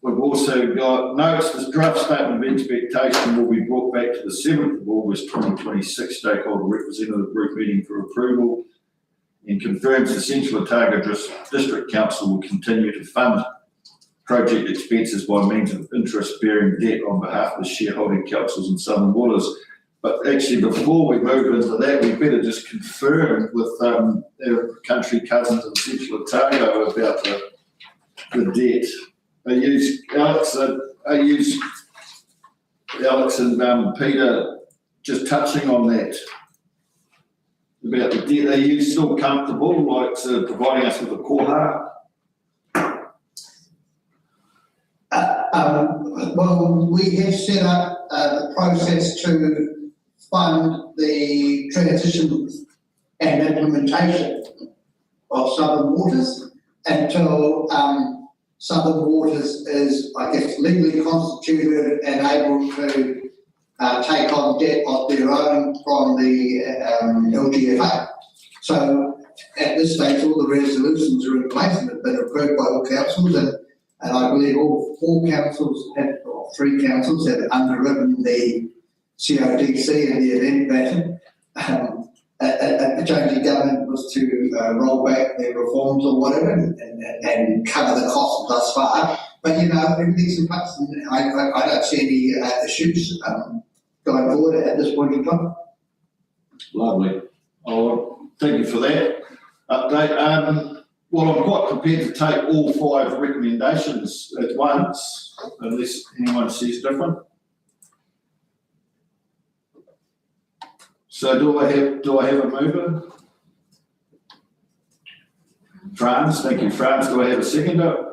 We've also got notes this draft statement of expectation will be brought back to the 7th of August 2026 stakeholder representative group meeting for approval, and confirms the Central Otago District Council will continue to fund project expenses by means of interest-bearing debt on behalf of the shareholding councils in Southern Waters. But actually, before we move into that, we better just confirm with our country cousins in Central Otago about the debt. Alex and Peter just touching on that about the debt. Are you still comfortable, like providing us with a koha? Well, we have set up the process to fund the transition and implementation of Southern Waters until Southern Waters is, I guess, legally constituted and able to take on debt of their own from the LGFA. So at this stage, all the resolutions are in place and have been approved by all councils, and I believe all four councils or three councils have underwritten the CODC in the event that a change in government was to roll back their reforms or whatever and cover the cost thus far. But, you know, everything's in place, and I don't see any issues going forward at this point in time. Lovely. Oh, thank you for that update. Well, I'm quite prepared to take all 5 recommendations at once, unless anyone sees different. So do I have a mover? Franz, thank you, Franz. Do I have a seconder?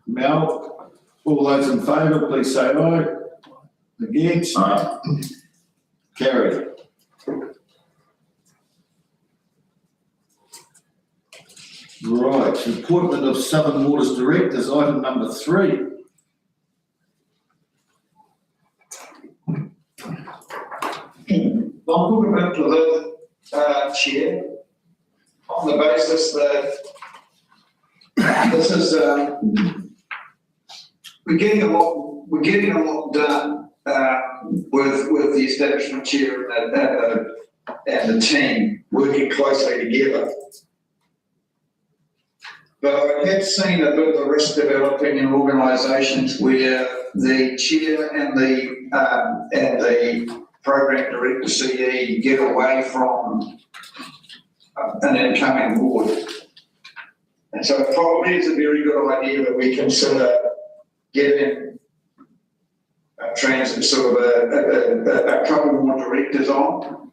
Mel, all those in favour, please say aye. Against? Aye. Carried. Right, appointment of Southern Waters Directors, item number 3. I'll put him into the chair on the basis that this is we're getting a lot done with the establishment chair and the team working closely together. But I have seen a bit of a risk developing in organisations where the chair and the program director CE get away from an incoming board. And so it probably is a very good idea that we consider getting sort of a couple more directors on.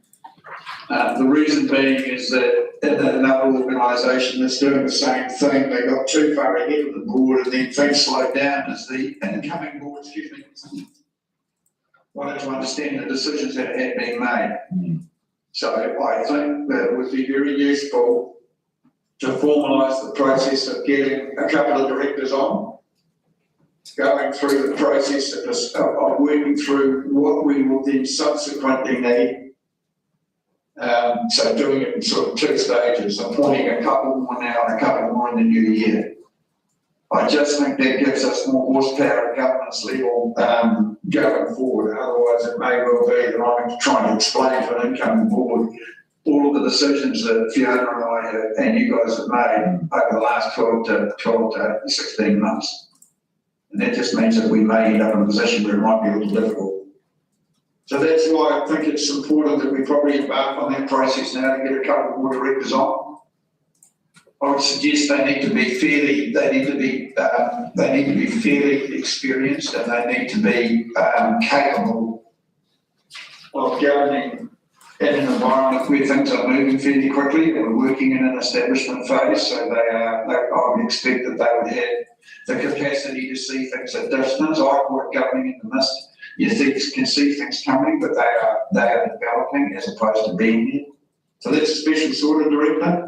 The reason being is that in another organisation that's doing the same thing, they got too far ahead of the board and then things slowed down as the incoming board, wanted to understand the decisions that had been made. So I think that it would be very useful to formalise the process of getting a couple of directors on, going through the process of working through what we will then subsequently need. So doing it in sort of two stages, appointing a couple more now and a couple more in the new year. I just think that gives us more horsepower at governance level going forward. Otherwise, it may well be that I'm trying to explain to an incoming board all of the decisions that Fiona and I have, and you guys have made over the last 12 to 16 months. And that just means that we may end up in a position where it might be a little difficult. So that's why I think it's important that we probably embark on that process now to get a couple more directors on. I would suggest they need to be fairly experienced, and they need to be capable of governing in an environment where things are moving fairly quickly. We're working in an establishment phase, so I would expect that they would have the capacity to see things at distance. I call it governing in the mist. You can see things coming, but they are developing as opposed to being there. So that's a special sort of director.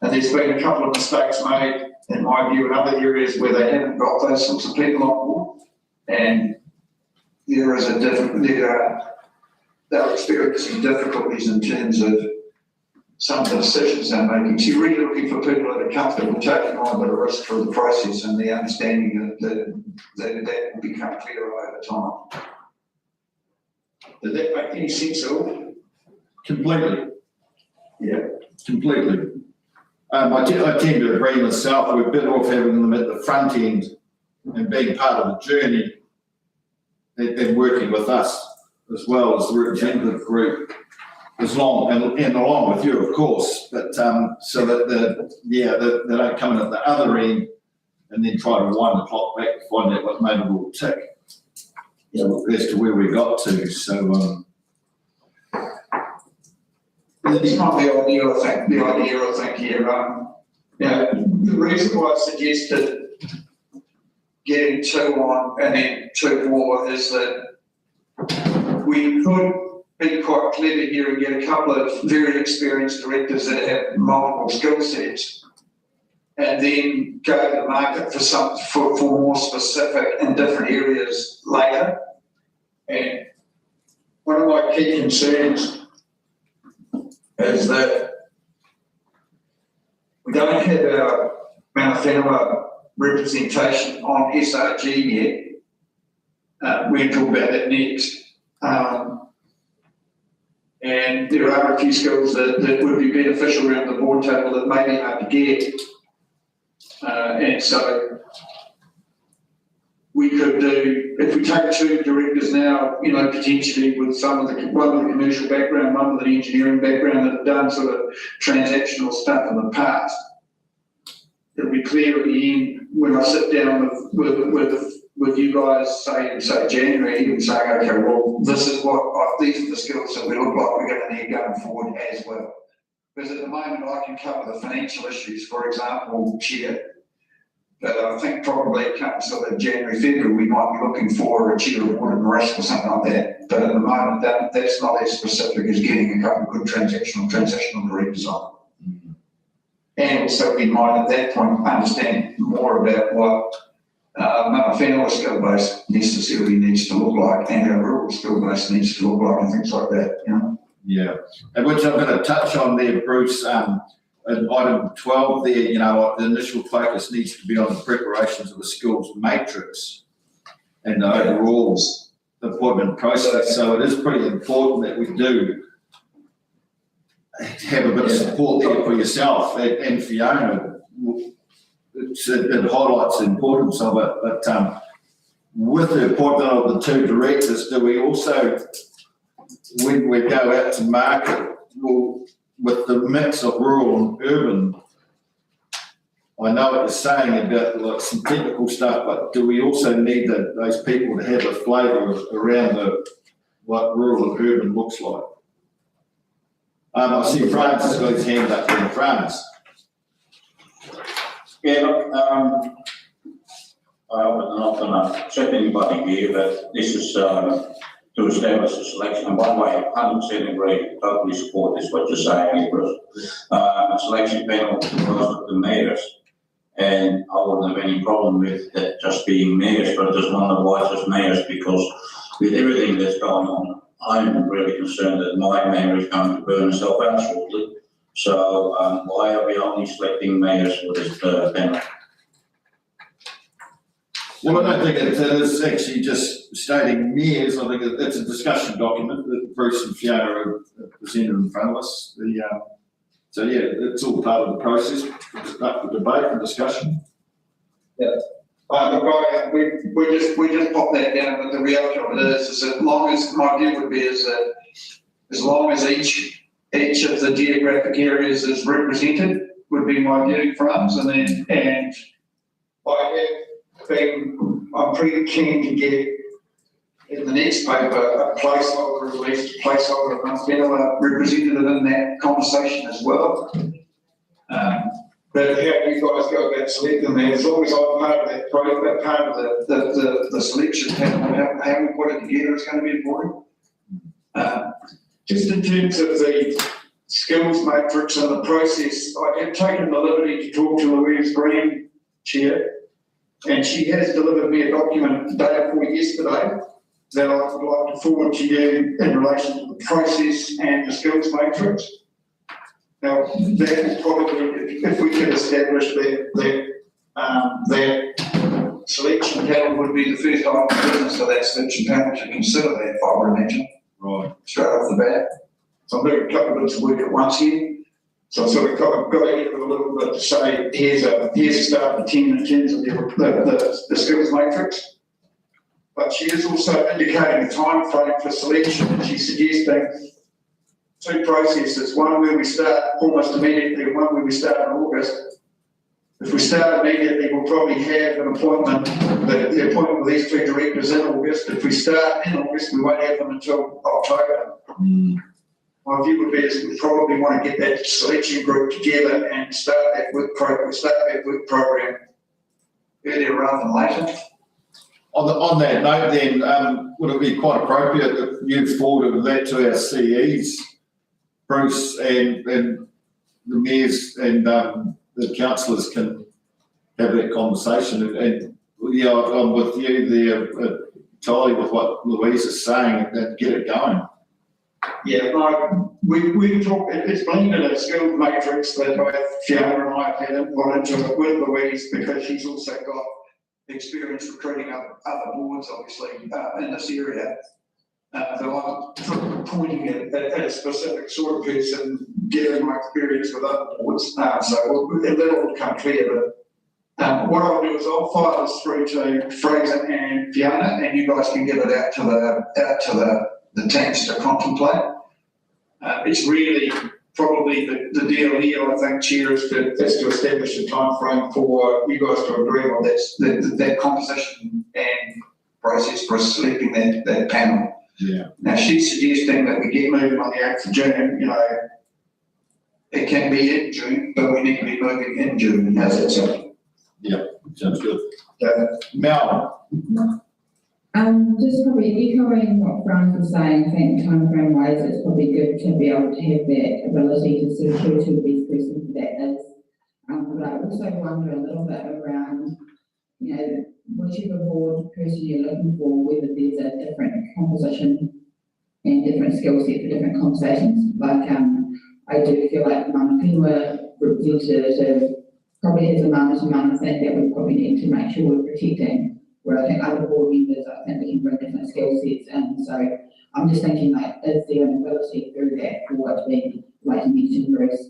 And there's been a couple of mistakes made, in my view, in other areas where they haven't got those sorts of people on board. And there is they're experiencing difficulties in terms of some of the decisions they're making. So you're really looking for people that are comfortable taking on a bit of risk through the process, and the understanding that will become clearer over time. Does that make any sense at all? Completely. Yeah. Completely. I tend to agree myself. We're better off having them at the front end and being part of the journey and working with us as well as the representative group, and along with you, of course, but so that they don't come in at the other end and then try to wind the clock back to find out what made it all tick, as to where we got to. So that's not the ideal thing. The ideal thing here, the reason why I suggested getting two on and then two more is that we could be quite clever here and get a couple of very experienced directors that have multiple skill sets, and then go to the market for more specific and different areas later. And one of my key concerns is that we don't have our Mount Whenua representation on SRG yet. We'll talk about that next. And there are a few skills that would be beneficial around the board table that may be hard to get. And so we could do, if we take two directors now, potentially with one with a commercial background, one with an engineering background that have done sort of transactional stuff in the past, it'll be clear at the end when I sit down with you guys, say January, even saying, okay, well, this is these are the skills that we look like we're going to need going forward as well. Because at the moment I can cover the financial issues, for example, chair. But I think probably come sort of January, February, we might be looking for a chair of audit and risk or something like that. But at the moment, that's not as specific as getting a couple of good transitional directors on. And also we might at that point understand more about what Mount Whenua skill base necessarily needs to look like, and our rural skill base needs to look like, and things like that. Yeah, and which I'm going to touch on there, Bruce. In item 12 there, the initial focus needs to be on the preparations of the skills matrix and the overall appointment process. So it is pretty important that we do have a bit of support there for yourself and Fiona. It highlights the importance of it, but with the appointment of the two directors, do we also, when we go out to market, with the mix of rural and urban, I know what you're saying about like some technical stuff, but do we also need those people to have a flavour around what rural and urban looks like? I see Francis has got his hand up there. Francis. Yeah, look, I'm not gonna set anybody here, but this is, to establish a selection, and by the way, 100% agree, totally support this, what you're saying, Bruce. A selection panel composed of the mayors, and I wouldn't have any problem with that just being mayors, but I just wonder why just mayors, because with everything that's going on, I'm really concerned that my mayor is going to burn herself out shortly. So why are we only selecting mayors for this panel? Well, I don't think it is actually just stating mayors. I think it's a discussion document that Bruce and Fiona have presented in front of us. So yeah, it's all part of the process, up for debate and discussion. Yeah. Look, we just pop that down, but the reality of it is that my view would be is that as long as each of the geographic areas is represented, would be my view for us, and I'm pretty keen to get in the next paper a placeholder, at least a placeholder of unavailable represented in that conversation as well. But how you guys go about selecting that, as long as I'm part of that project, part of the selection panel, how we put it together is going to be important. Just in terms of the skills matrix and the process, I have taken the liberty to talk to Louise Green, Chair, and she has delivered me a document the day before yesterday that I would like to forward to you in relation to the process and the skills matrix. Now, that will probably, if we could establish that selection panel would be the first item of business for that selection panel to consider that, I would imagine. Right. Straight off the bat. So I'm doing a couple of bits of work at once here. So I've sort of got to get a little bit to say, here's a start of 10 in terms of the skills matrix. But she is also indicating a time frame for selection, and she's suggesting two processes, one where we start almost immediately and one where we start in August. If we start immediately, we'll probably have an appointment, the appointment with these two directors in August. If we start in August, we won't have them until October. My view would be is we probably want to get that selection group together and start that work program earlier rather than later. On that note then, would it be quite appropriate if you forwarded that to our CEs, Bruce, and the mayors and the councillors can have that conversation? And yeah, I'm with you there, entirely with what Louise is saying, and get it going. Yeah, we talk, it's blended a skills matrix that both Fiona and I have had input into it with Louise, because she's also got experience recruiting other boards, obviously, in this area. So I'm sort of pointing at a specific sort of person, given my experience with other boards. So that'll all come clear. But what I'll do is I'll file this through to Fraser and Fiona, and you guys can get it out to the teams to contemplate. It's really probably the deal here, I think, Chair, is to establish a time frame for you guys to agree on that composition and process for selecting that panel. Yeah. Now, she's suggesting that we get moving on the 8th of June. You know, it can be in June, but we need to be moving in June. How's that sound? Yeah, sounds good. Mel. Just probably echoing what Franz was saying, I think timeframe wise, it's probably good to be able to have that ability to sort of choose who the best person for that is. But I also wonder a little bit around, you know, whichever board person you're looking for, whether there's a different composition and different skill set for different conversations. Like, I do feel like Whenua representative probably has a man thing that we probably need to make sure we're protecting. Where I think other board members, I think we can bring different skill sets in. So I'm just thinking, like, is there an ability through that for it to be, like you mentioned, Bruce,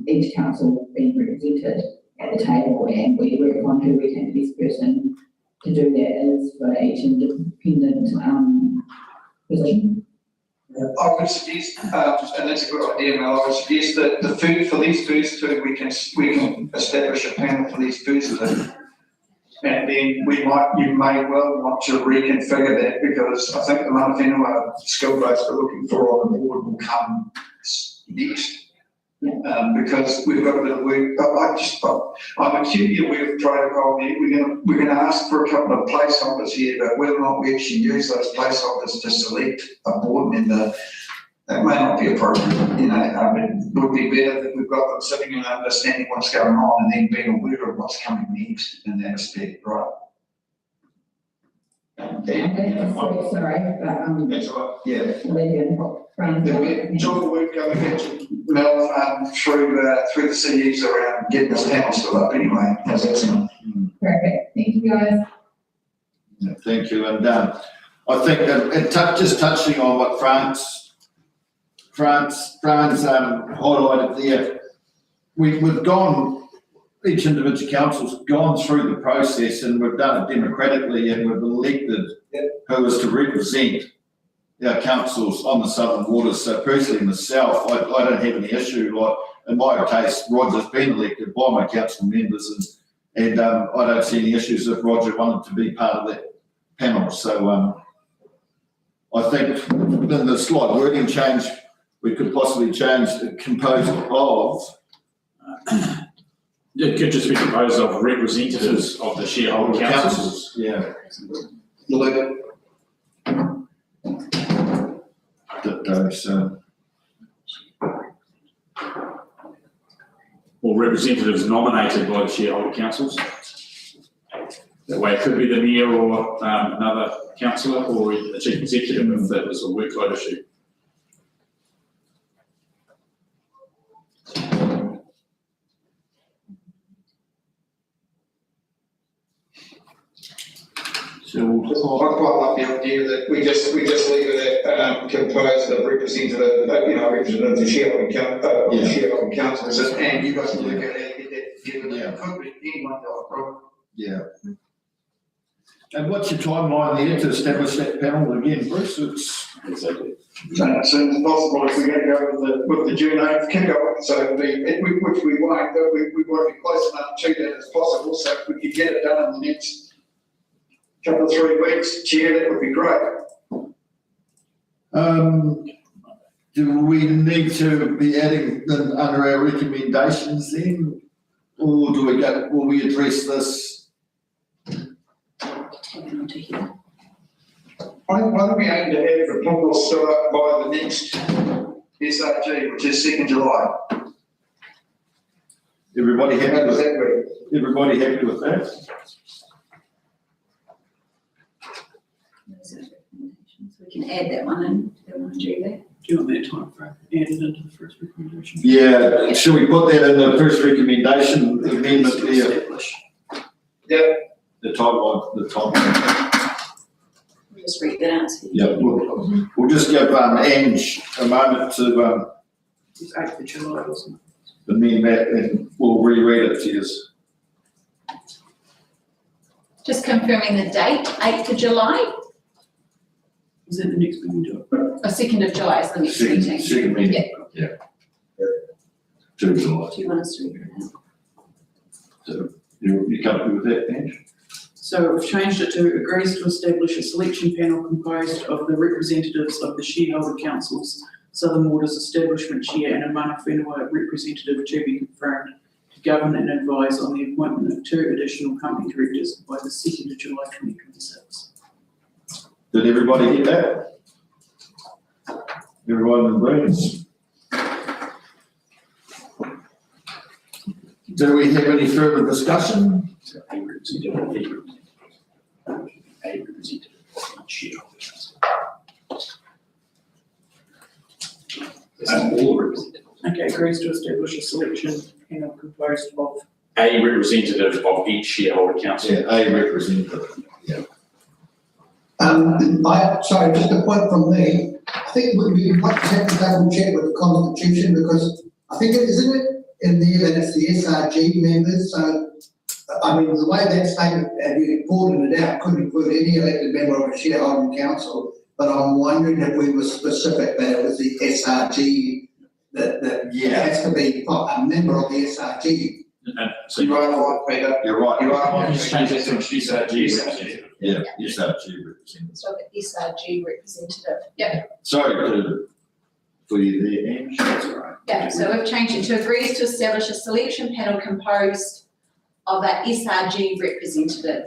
each council being represented at the table, and we work on who we think the best person to do that is for each independent position. I would suggest, and that's a good idea, Mel, I would suggest that the food for these first two, we can establish a panel for these first two. And then you may well want to reconfigure that, because I think the mana whenua skill base we're looking for on the board will come next. Because we've got a bit of work, I'm acutely aware of protocol here. We're gonna ask for a couple of placeholders here, but whether or not we actually use those placeholders to select a board member, that may not be appropriate. It would be better that we've got them sitting and understanding what's going on and then being aware of what's coming next in that aspect, right? Sorry, but, That's right, yeah. Fran. Enjoy the work going into Mel, through the CEs around getting this panel still up anyway. How's that sound? Perfect, thank you guys. Yeah, thank you, and I think just touching on what Fran's highlighted there, we've gone, each individual council's gone through the process, and we've done it democratically, and we've elected who is to represent our councils on the Southern Waters. So personally myself, I don't have any issue. Like in my case, Roger's been elected by my council members, and I don't see any issues if Roger wanted to be part of that panel. So I think in the slight wording change, we could possibly change composed of. It could just be composed of representatives of the shareholder councils. Yeah. Or representatives nominated by the shareholder councils. That way it could be the mayor or another councillor or the chief executive if that was a workload issue. I quite like the idea that we just leave it at composed of representative, representative of the shareholding councils, and you guys can look at it, get that together. It could be anyone, right? Yeah. And what's your timeline there to establish that panel again, Bruce? Exactly. So as soon as possible, if we're going to go with the June 8th kickoff, so which we won't, but we want to be close enough to that as possible. So if we could get it done in the next couple of 3 weeks, Chair, that would be great. Do we need to be adding them under our recommendations then, or will we address this? Why don't we aim to have the panel stood up by the next SRG, which is 2nd July? Everybody happy with that? Everybody happy with that? We can add that one in, if they want to do that. Do you want that time frame added into the first recommendation? Yeah, should we put that in the first recommendation amendment there? Yeah. The timeline. We'll just read that out. Yeah, we'll just give Ange a moment to It's 8th of July, wasn't it? amend that, and we'll reread it to you. Just confirming the date, 8th of July, Is that the next meeting? Do it? or 2nd of July is the next meeting. Second meeting, yeah. 2 July. Do you want us to read it out? So you comfortable with that, Ange? So we've changed it to agrees to establish a selection panel composed of the representatives of the shareholder councils, Southern Waters Establishment Chair and a mana whenua representative to be confirmed to govern and advise on the appointment of 2 additional company directors by the 2nd of July 2026. Did everybody get that? Everyone agrees? Do we have any further discussion? A representative of each shareholder council. All representatives. Okay, agrees to establish a selection panel composed of A representative of each shareholder council. Yeah, a representative. Yeah. Sorry, just a point from me. I think we might have to double check with the Constitution, because I think isn't it in there that it's the SRG members, so I mean, the way that statement, you reported it out, could include any elected member of a shareholding council, but I'm wondering if we were specific that it was the SRG, that it has to be a member of the SRG. And so You are right, Peter. You're right. You are right. just change it to an SRG representative. Yeah, SRG representative. So the SRG representative, yeah, Sorry for you there, Ange, that's all right. yeah, so we've changed it to agrees to establish a selection panel composed of a SRG representative,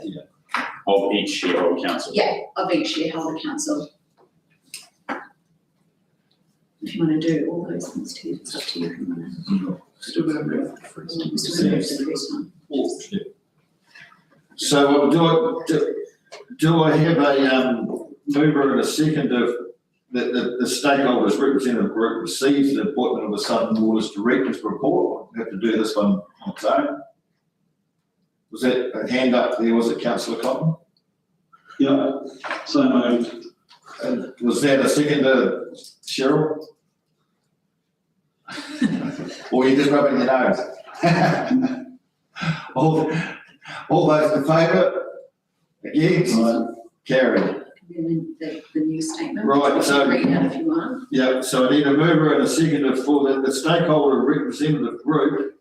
Of each shareholder council. yeah, of each shareholder council. If you want to do all those things too, it's up to you. If you want Still got to move. to. Still gonna move to the first one. So do I have a mover and a second of the stakeholders representative group receives the appointment of the Southern Waters Directors report? We have to do this one on its own. Was that a hand up there, was it Councillor Cotton? Yeah, so moved. And was that a second, Cheryl? Or are you just rubbing your nose? All those in favour? Against? Carried. The new statement. Right, so- Read out if you want. Yeah, so I need a mover and a seconder for the stakeholder representative group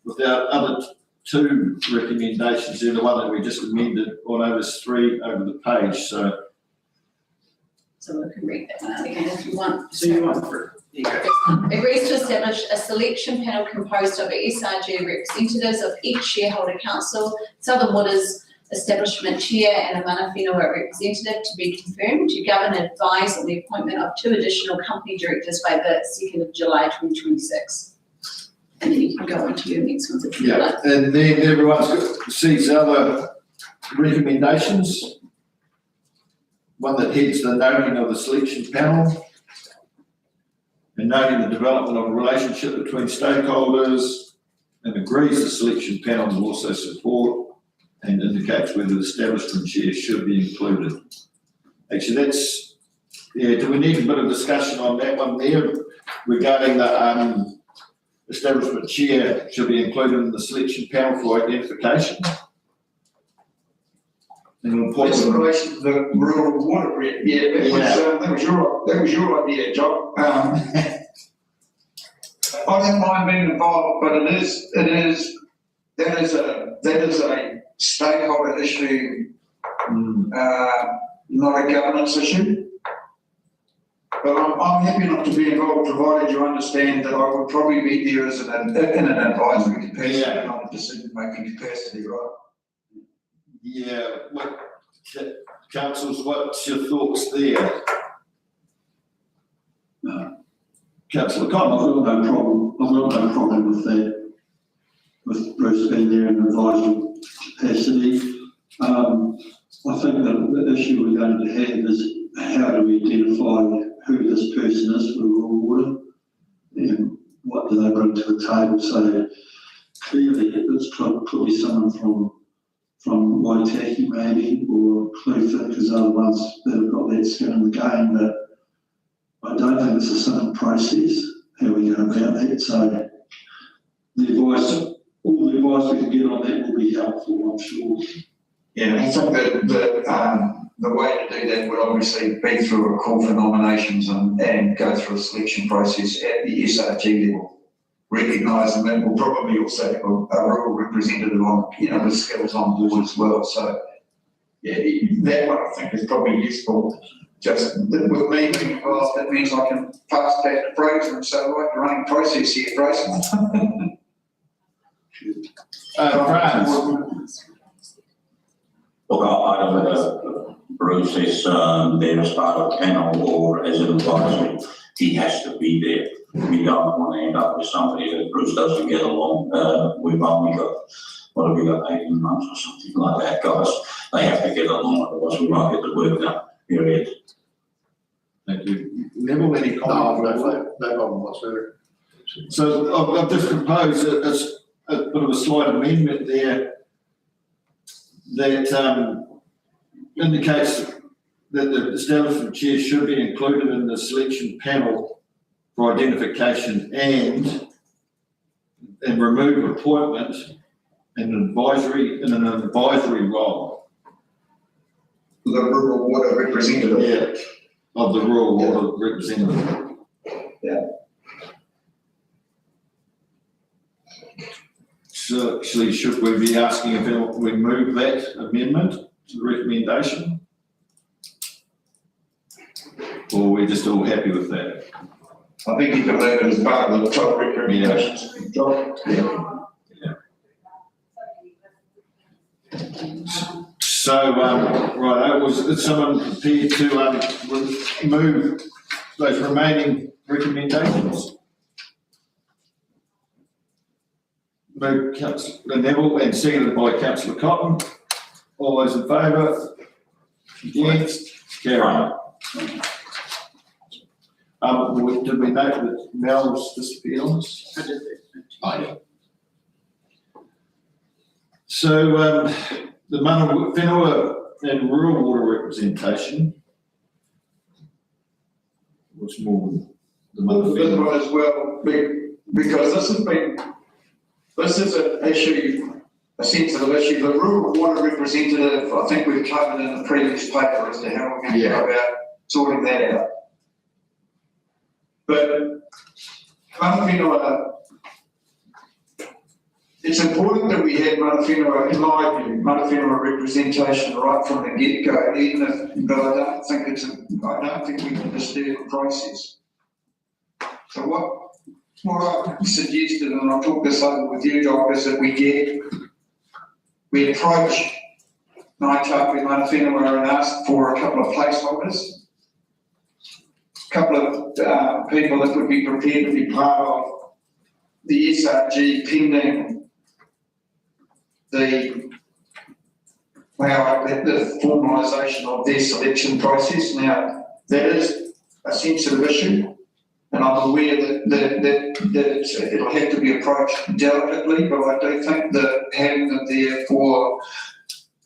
without other two recommendations. They're the one that we just amended on over three over the page, so. So we can read that one out again if you want. So you want for, Agrees to establish a selection panel composed of SRG representatives of each shareholder council, Southern Waters Establishment Chair and a mana whenua representative to be confirmed, to govern and advise on the appointment of 2 additional company directors by the 2nd of July 2026. And then you can go on to your next ones if you like. Yeah, and then everyone's sees other recommendations. One that heads the noting of the selection panel and noting the development of a relationship between stakeholders and agrees the selection panel will also support and indicates whether the establishment chair should be included. Actually, that's, yeah, do we need a bit of discussion on that one there regarding the establishment chair should be included in the selection panel for identification? And That's in relation to the rural water rate, that was your idea, John. I don't mind being involved, but that is a stakeholder issue, not a governance issue. But I'm happy not to be involved, provided you understand that I would probably be there as in an advisory capacity, not a decision-making capacity, right? Yeah, councillors, what's your thoughts there? Councillor Cotton. I've got no problem with that, with Bruce being there in advisory capacity. I think that the issue we're going to have is how do we identify who this person is for rural water and what do they bring to the table? So clearly it's could be someone from Waitaki maybe, or Clutha, because they're the ones that have got that skin in the game, but I don't think it's a simple process, how we go about that. So all the advice we can get on that will be helpful, I'm sure. Yeah, I think that the way to do that would obviously be through a call for nominations and go through a selection process at the SRG level. Recognising that we'll probably also have a rural representative on, with skills on board as well. So, yeah, that one I think is probably useful. Just with me being involved, that means I can pass back to Fraser and say, right, the running process here, Fraser. Look, I don't know whether Bruce is there as part of panel or as an advisory. He has to be there. We don't want to end up with somebody that Bruce doesn't get along. We've only got, what have we got, 18 months or something like that, guys. They have to get along, otherwise we won't get the work done, period. Thank you. Neville, any comment? No problem whatsoever. So I've just proposed a bit of a slight amendment there that indicates that the establishment chair should be included in the selection panel for identification and remove appointment in an advisory role. The rural water representative. Yeah. of the rural water representative. So actually, should we be asking if we move that amendment to the recommendation? Or are we just all happy with that? I think you can leave it as part of the top recommendations. So, right, was someone prepared to move those remaining recommendations? Moved Councillor Neville and seconded by Councillor Cotton. All those in favour? Against? Carry on. Did we note that Mel's disappeared on us? I did that. Oh, yeah. So, the mana whenua and rural water representation. What's more than the mana This whenua? one as well, because this is an issue, a sensitive issue. The rural water representative, I think we've covered in the previous paper as to how we're going to go about sorting that out. But mana whenua, it's important that we have mana whenua, in my view, mana whenua representation right from the get-go, even if, but I don't think we can disturb the process. So what I suggested, and I'll talk this over with you, Doc, is that we approach Ngāi Taupui mana whenua and ask for a couple of placeholders, a couple of people that would be prepared to be part of the SRG pending the formalisation of their selection process. Now, that is a sensitive issue, and I'm aware that it'll have to be approached delicately, but I do think that having them there for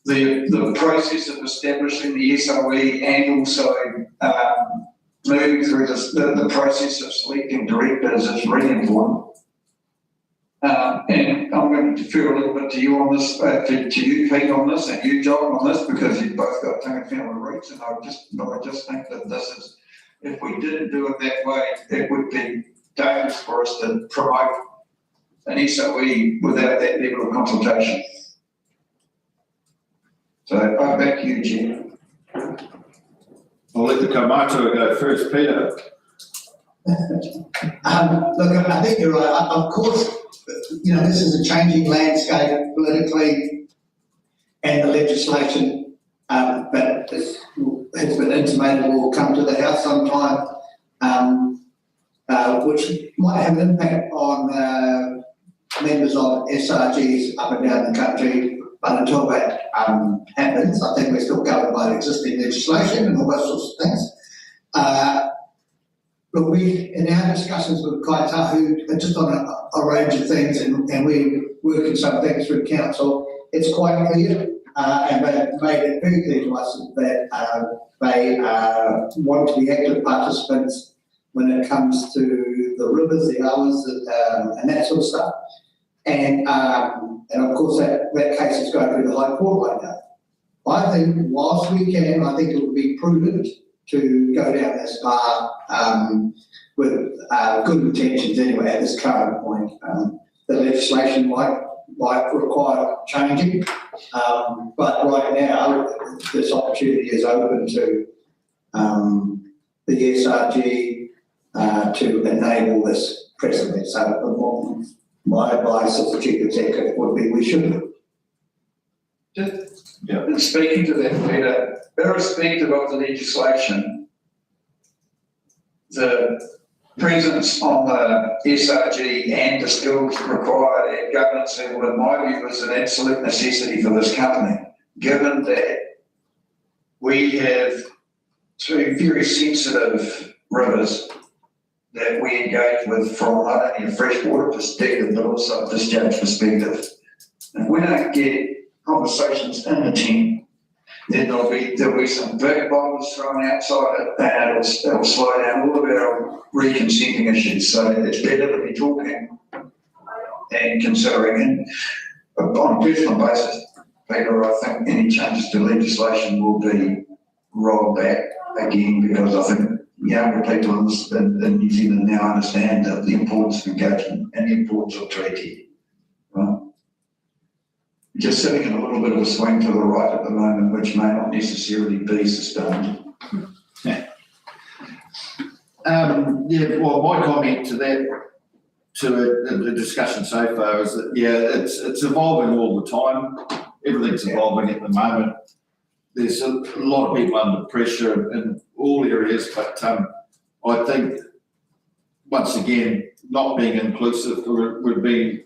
the process of establishing the SOE and also moving through the process of selecting directors is really important. And I'm going to defer a little bit to you on this, to you, Pete, on this, and you, John, on this, because you've both got Tanga Whenua roots, and I just think that this is, if we didn't do it that way, it would be dangerous for us to promote an SOE without that level of consultation. So, back to you, Chair. I'll let the kaumātua go first, Peter. Look, I think you're right. Of course, this is a changing landscape politically and the legislation, but this has been intimated will come to the House sometime, which might have an impact on members of SRGs up and down the country. But until that happens, I think we're still governed by the existing legislation and all those sorts of things. Look, we, in our discussions with Kaitahu, just on a range of things, and we work in some things through council, it's quite clear, and they've made it very clear to us that they want to be active participants when it comes to the rivers, the hours, and that sort of stuff. And of course, that case is going through the High Court right now. I think, whilst we can, I think it would be prudent to go down this path with good intentions anyway at this current point. The legislation might require changing, but right now this opportunity is open to the SRG to enable this precedent. So my advice as the Chief Executive would be we should. And speaking to that, Peter, irrespective of the legislation, the presence on the SRG and the skills required at governance level, in my view, is an absolute necessity for this company, given that we have two very sensitive rivers that we engage with from not only a freshwater perspective, but also a discharge perspective. If we don't get conversations in the tent, then there'll be some big bombs thrown outside it, and it'll slow down all of our reconsenting issues. So it's better to be talking and considering. And on a personal basis, Peter, I think any changes to legislation will be rolled back again, because I think younger people in New Zealand now understand the importance of engagement and the importance of treaty, right? Just sitting in a little bit of a swing to the right at the moment, which may not necessarily be sustained. Well, my comment to that, to the discussion so far is that, it's evolving all the time. Everything's evolving at the moment. There's a lot of people under pressure in all areas, but I think, once again, not being inclusive, we're being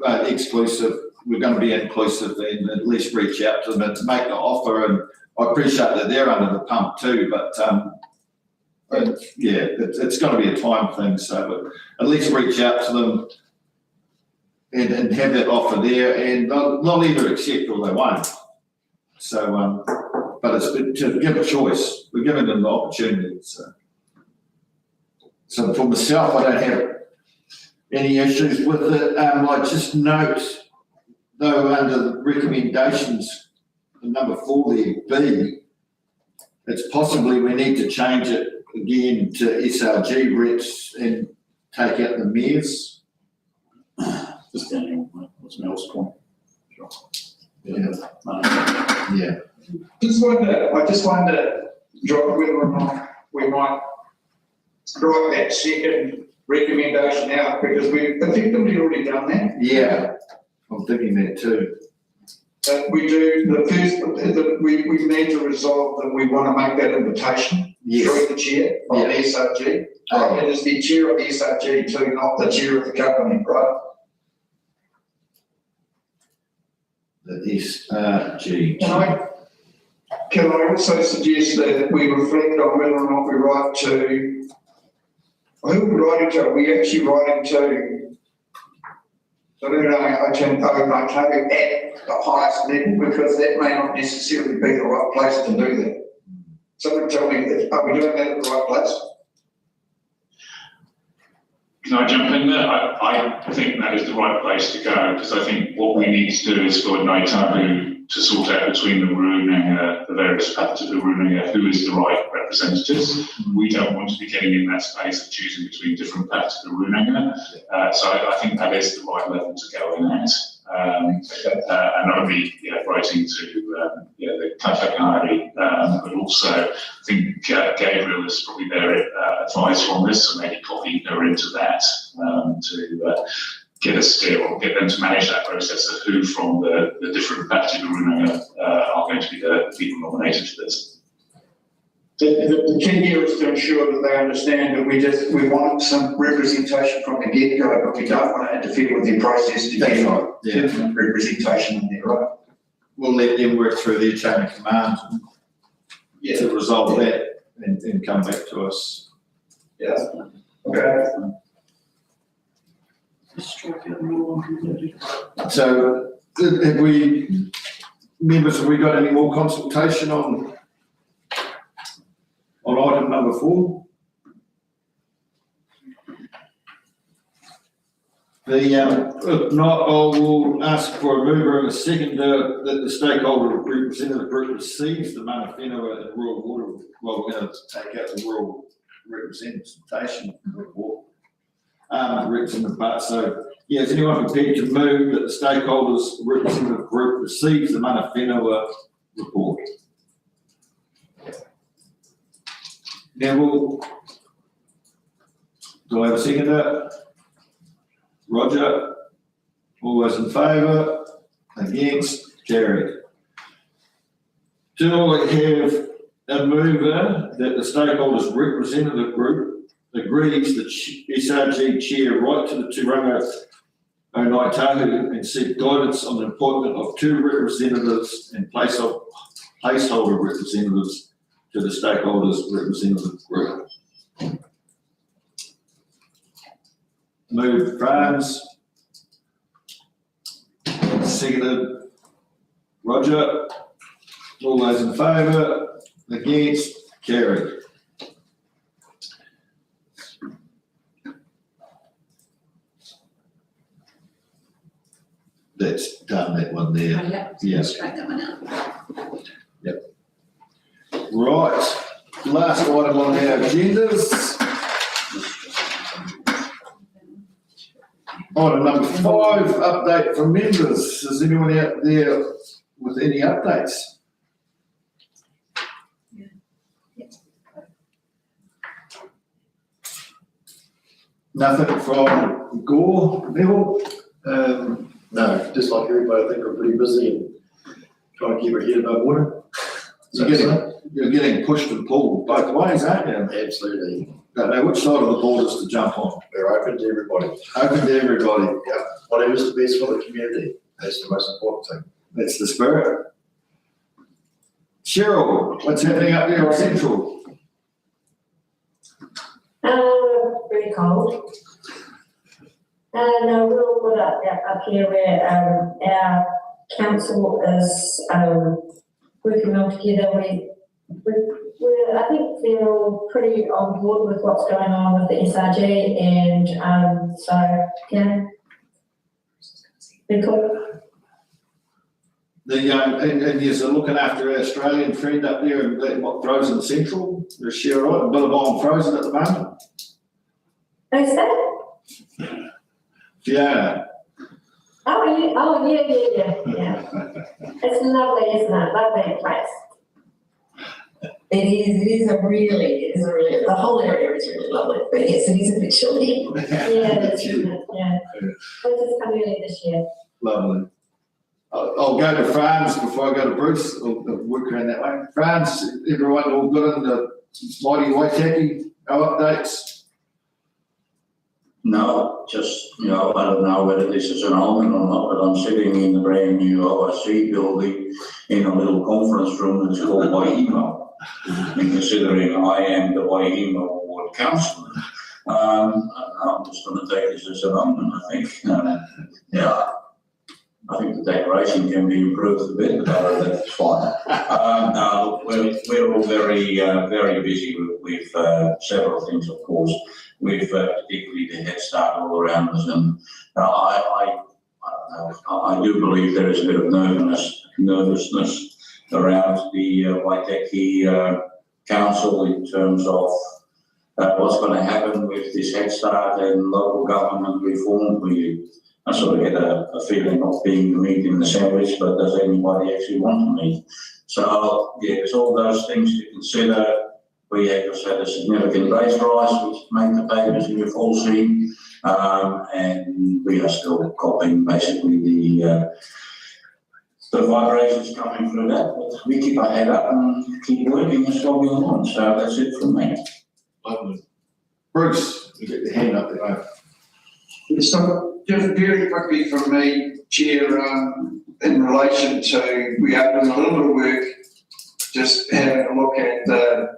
exclusive. We're going to be inclusive and at least reach out to them and to make the offer. And I appreciate that they're under the pump too, but it's going to be a time thing. So at least reach out to them and have that offer there, and they'll either accept or they won't. So, but it's to give a choice. We're giving them the opportunity. So for myself, I don't have any issues with it. I just note, though, under the recommendations, the number 4 there, B, it's possibly we need to change it again to SRG reps and take out the mayors. Just Daniel, what's Mel's point? Sure. Yeah. I just wonder, John, whether or not we might write that second recommendation out, because we've effectively already done that. Yeah, I'm thinking that too. But we do, the first, we need to resolve that we want to make that invitation through the chair of the SRG. Right, it is the chair of the SRG too, not the chair of the company, right? The SRG. Can I also suggest that we reflect on whether or not we write to, who are we writing to? Are we actually writing to, so I can at the highest level, because that may not necessarily be the right place to do that. Someone tell me, are we doing that at the right place? Can I jump in there? I think that is the right place to go, because I think what we need to do is for Naitahu to sort out between the Runanga, the various parts of the Runanga, who is the right representatives. We don't want to be getting in that space of choosing between different parts of the Runanga. So I think that is the right level to go in at. And I would be writing to the Katakari, but also I think Gabriel is probably their advisor on this, so maybe copy her into that to get a steer or get them to manage that process of who from the different parties of Runanga are going to be the people nominated for this. The key here is to ensure that they understand that we want some representation from the get-go, but we don't want to interfere with the process to get representation in there, right? We'll let them work through their chain of command to resolve that and come back to us. Yeah. Okay. Strike out the middle one completely. So, have we got any more consultation on item number 4? If not, I will ask for a mover and a seconder that the stakeholder representative group receives the mana whenua and rural water. Well, we're going to take out the rural representation report. Representative part. So, is anyone prepared to move that the stakeholders representative group receives the mana whenua report? Neville, do I have a seconder? Roger, all those in favour? Against? Carried. Do I have a mover that the stakeholders representative group agrees that SRG chair write to the Turanga o Naitahu and seek guidance on the appointment of 2 representatives and placeholder representatives to the stakeholders representative group? Moved Franz. Seconded Roger. All those in favour? Against? Carried. That's done, that one there. Straight that one out. Right. last item on our agendas. Item number 5, update from members. Is anyone out there with any updates? Nothing from Gore, Neville? No, just like everybody, I think we're pretty busy and trying to keep our head above water. You're getting pushed and pulled both ways, aren't you? Absolutely. Don't know which side of the borders to jump on. We're open to everybody. Open to everybody. Yeah, whatever's the best for the community, that's the most important thing. That's the spirit. Cheryl, what's happening up there on Central? Very cold. No, we're all good up here where, our council is, working well together. We're, I think they're all pretty on board with what's going on with the SRG and, so, yeah. Very cool. And you're looking after our Australian friend up there in what, Frozen Central? Is she all right? Billabong Frozen at the moment? Who's that? Yeah. Oh, yeah. It's lovely, isn't it? Lovely place. It is a really, the whole area is really lovely, but yes, it is a bit chilly. Yeah, that's it, yeah. We'll just come early this year. Lovely. I'll go to France before I go to Bruce. I'll work around that way. France, everyone all good in the mighty Waitaki? No updates? No, just, I don't know whether this is an omen or not, but I'm sitting in the brand new ORC building in a little conference room that's called Waihima. And considering I am the Waihima Ward Councillor, I'm just going to take this as an omen, I think. Yeah. I think the decoration can be improved a bit, but that's fine. No, we're all very, very busy with several things, of course, with particularly the Head Start all around us. And I do believe there is a bit of nervousness around the Waitaki Council in terms of what's going to happen with this Head Start and local government reform. I sort of get a feeling of being the meat in the sandwich, but does anybody actually want to meet? So, yeah, there's all those things to consider. We have just had a significant base rise, which made the papers in your full scene, and we are still copying basically the vibrations coming through that. But we keep our head up and keep working and slogging along. So that's it from me. Lovely. Bruce, you get your hand up there. So, just very quickly from me, Chair, in relation to, we are doing a little bit of work, just having a look at the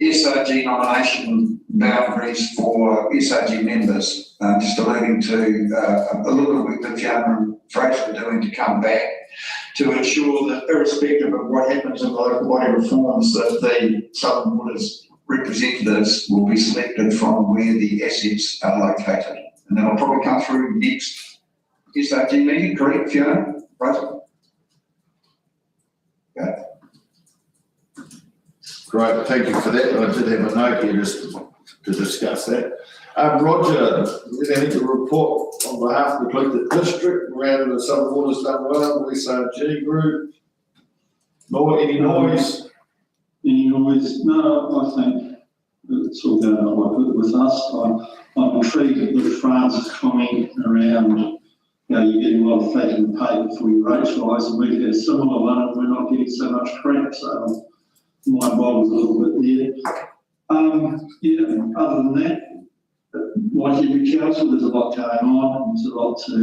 SRG nomination boundaries for SRG members, just alluding to a little bit of work that Fiona and Fraser are doing to come back to ensure that irrespective of what happens in the local body reforms, that the Southern Waters representatives will be selected from where the assets are located. And that'll probably come through next SRG meeting, correct, Fiona? Right? Okay. Great, thank you for that. I did have a note here just to discuss that. Roger, anything to report on behalf of the Collective District around the Southern Waters done well, SRG group? Any noise? Any noise? No, I think it's all going on quite good with us. I'm intrigued with France's comment around, you're getting a lot of fat in the paper for your rates rise, and we've had a similar one, and we're not getting so much crap, so my boggles a little bit there. Other than that, like every council, there's a lot going on, there's a lot to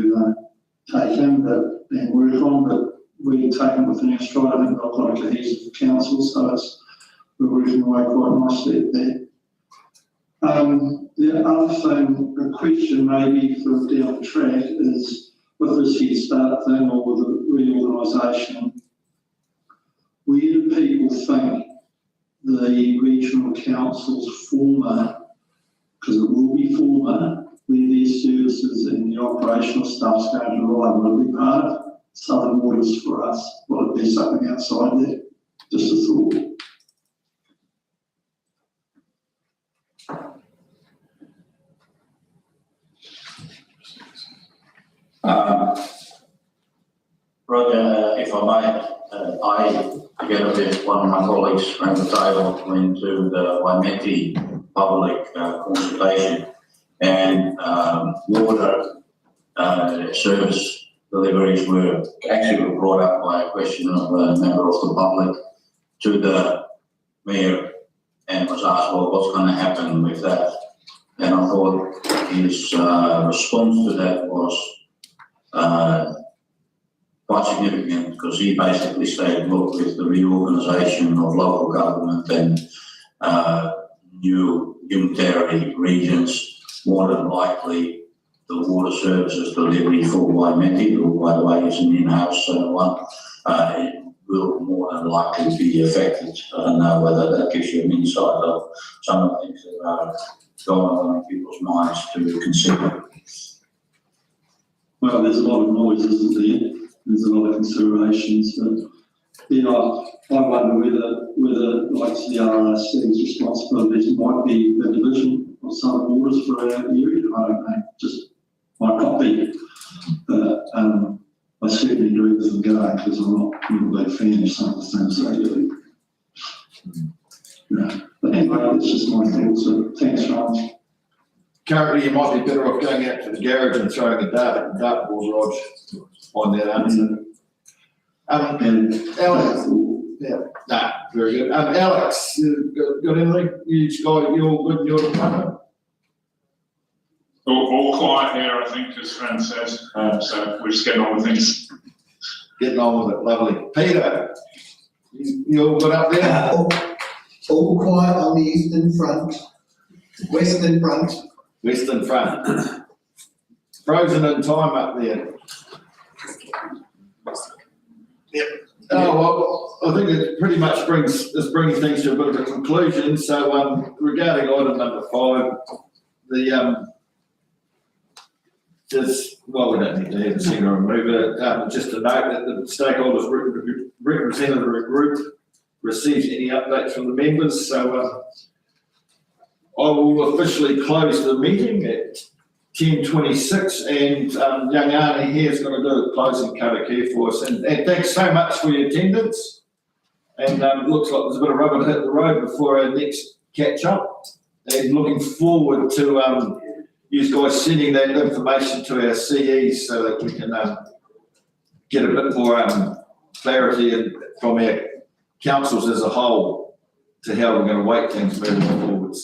take in and work on, but we're taking within our stride. I think we've got quite a cohesive council, so we're working away quite nicely at that. The other thing, a question maybe for down the track is with this Head Start thing or with the reorganisation, where do people think the regional councils former, because it will be former, where their services and the operational stuff's going to lie? Will it be part of Southern Waters for us? Will it be something outside that? Just a thought. Roger, if I may, I, together with one of my colleagues, around the table, went to the Waimeti public consultation, and water service deliveries were actually brought up by a question of a member of the public to the mayor, and was asked, well, what's going to happen with that? And I thought his response to that was quite significant, because he basically said, look, with the reorganisation of local government and new unitary regions, more than likely the water services delivery for Waimeti, who by the way is an in-house one, it will more than likely be affected. I don't know whether that gives you an insight of some of the things that are going on in people's minds to consider. Well, there's a lot of noise, isn't there? There's a lot of considerations, but, you know, I wonder whether like the RRC's responsibilities might be the division of some waters for our area. I don't know, just might not be. I certainly agree with them going, because I'm not a big fan of some of the things they do. Yeah. But anyway, it's just my thoughts, so thanks, Raj. Currently, you might be better off going out to the garage and throwing a dartboard, Rog, on that answer. And Alex, yeah, nah, very good. Alex, you got anything? You all good in your department? All quiet here, I think, as Fran says. So we're just getting on with things. Getting on with it, lovely. Peter, you all good up there? All quiet on the eastern front, western front. Western front. Frozen in time up there. Yep. Oh, well, I think it pretty much brings things to a bit of a conclusion. So, regarding item number 5, we don't need to have a single remover. Just to note that the stakeholders representative group receives any updates from the members. So, I will officially close the meeting at 10:26, and young Arnie here is going to do a closing karakia for us. And thanks so much for your attendance. And it looks like there's a bit of rubber to hit the road before our next catch up. And looking forward to you guys sending that information to our CEs so that we can get a bit more clarity from our councils as a whole to how we're going to weight things moving forward.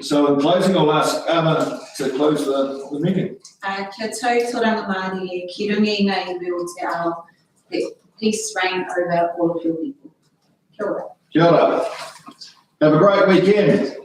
So in closing, I'll ask Anna to close the meeting. Kia tau toranga Māori, ki rungi ngā iwi te ao, let peace reign over all of your people. Kia ora. Kia ora. Have a great weekend.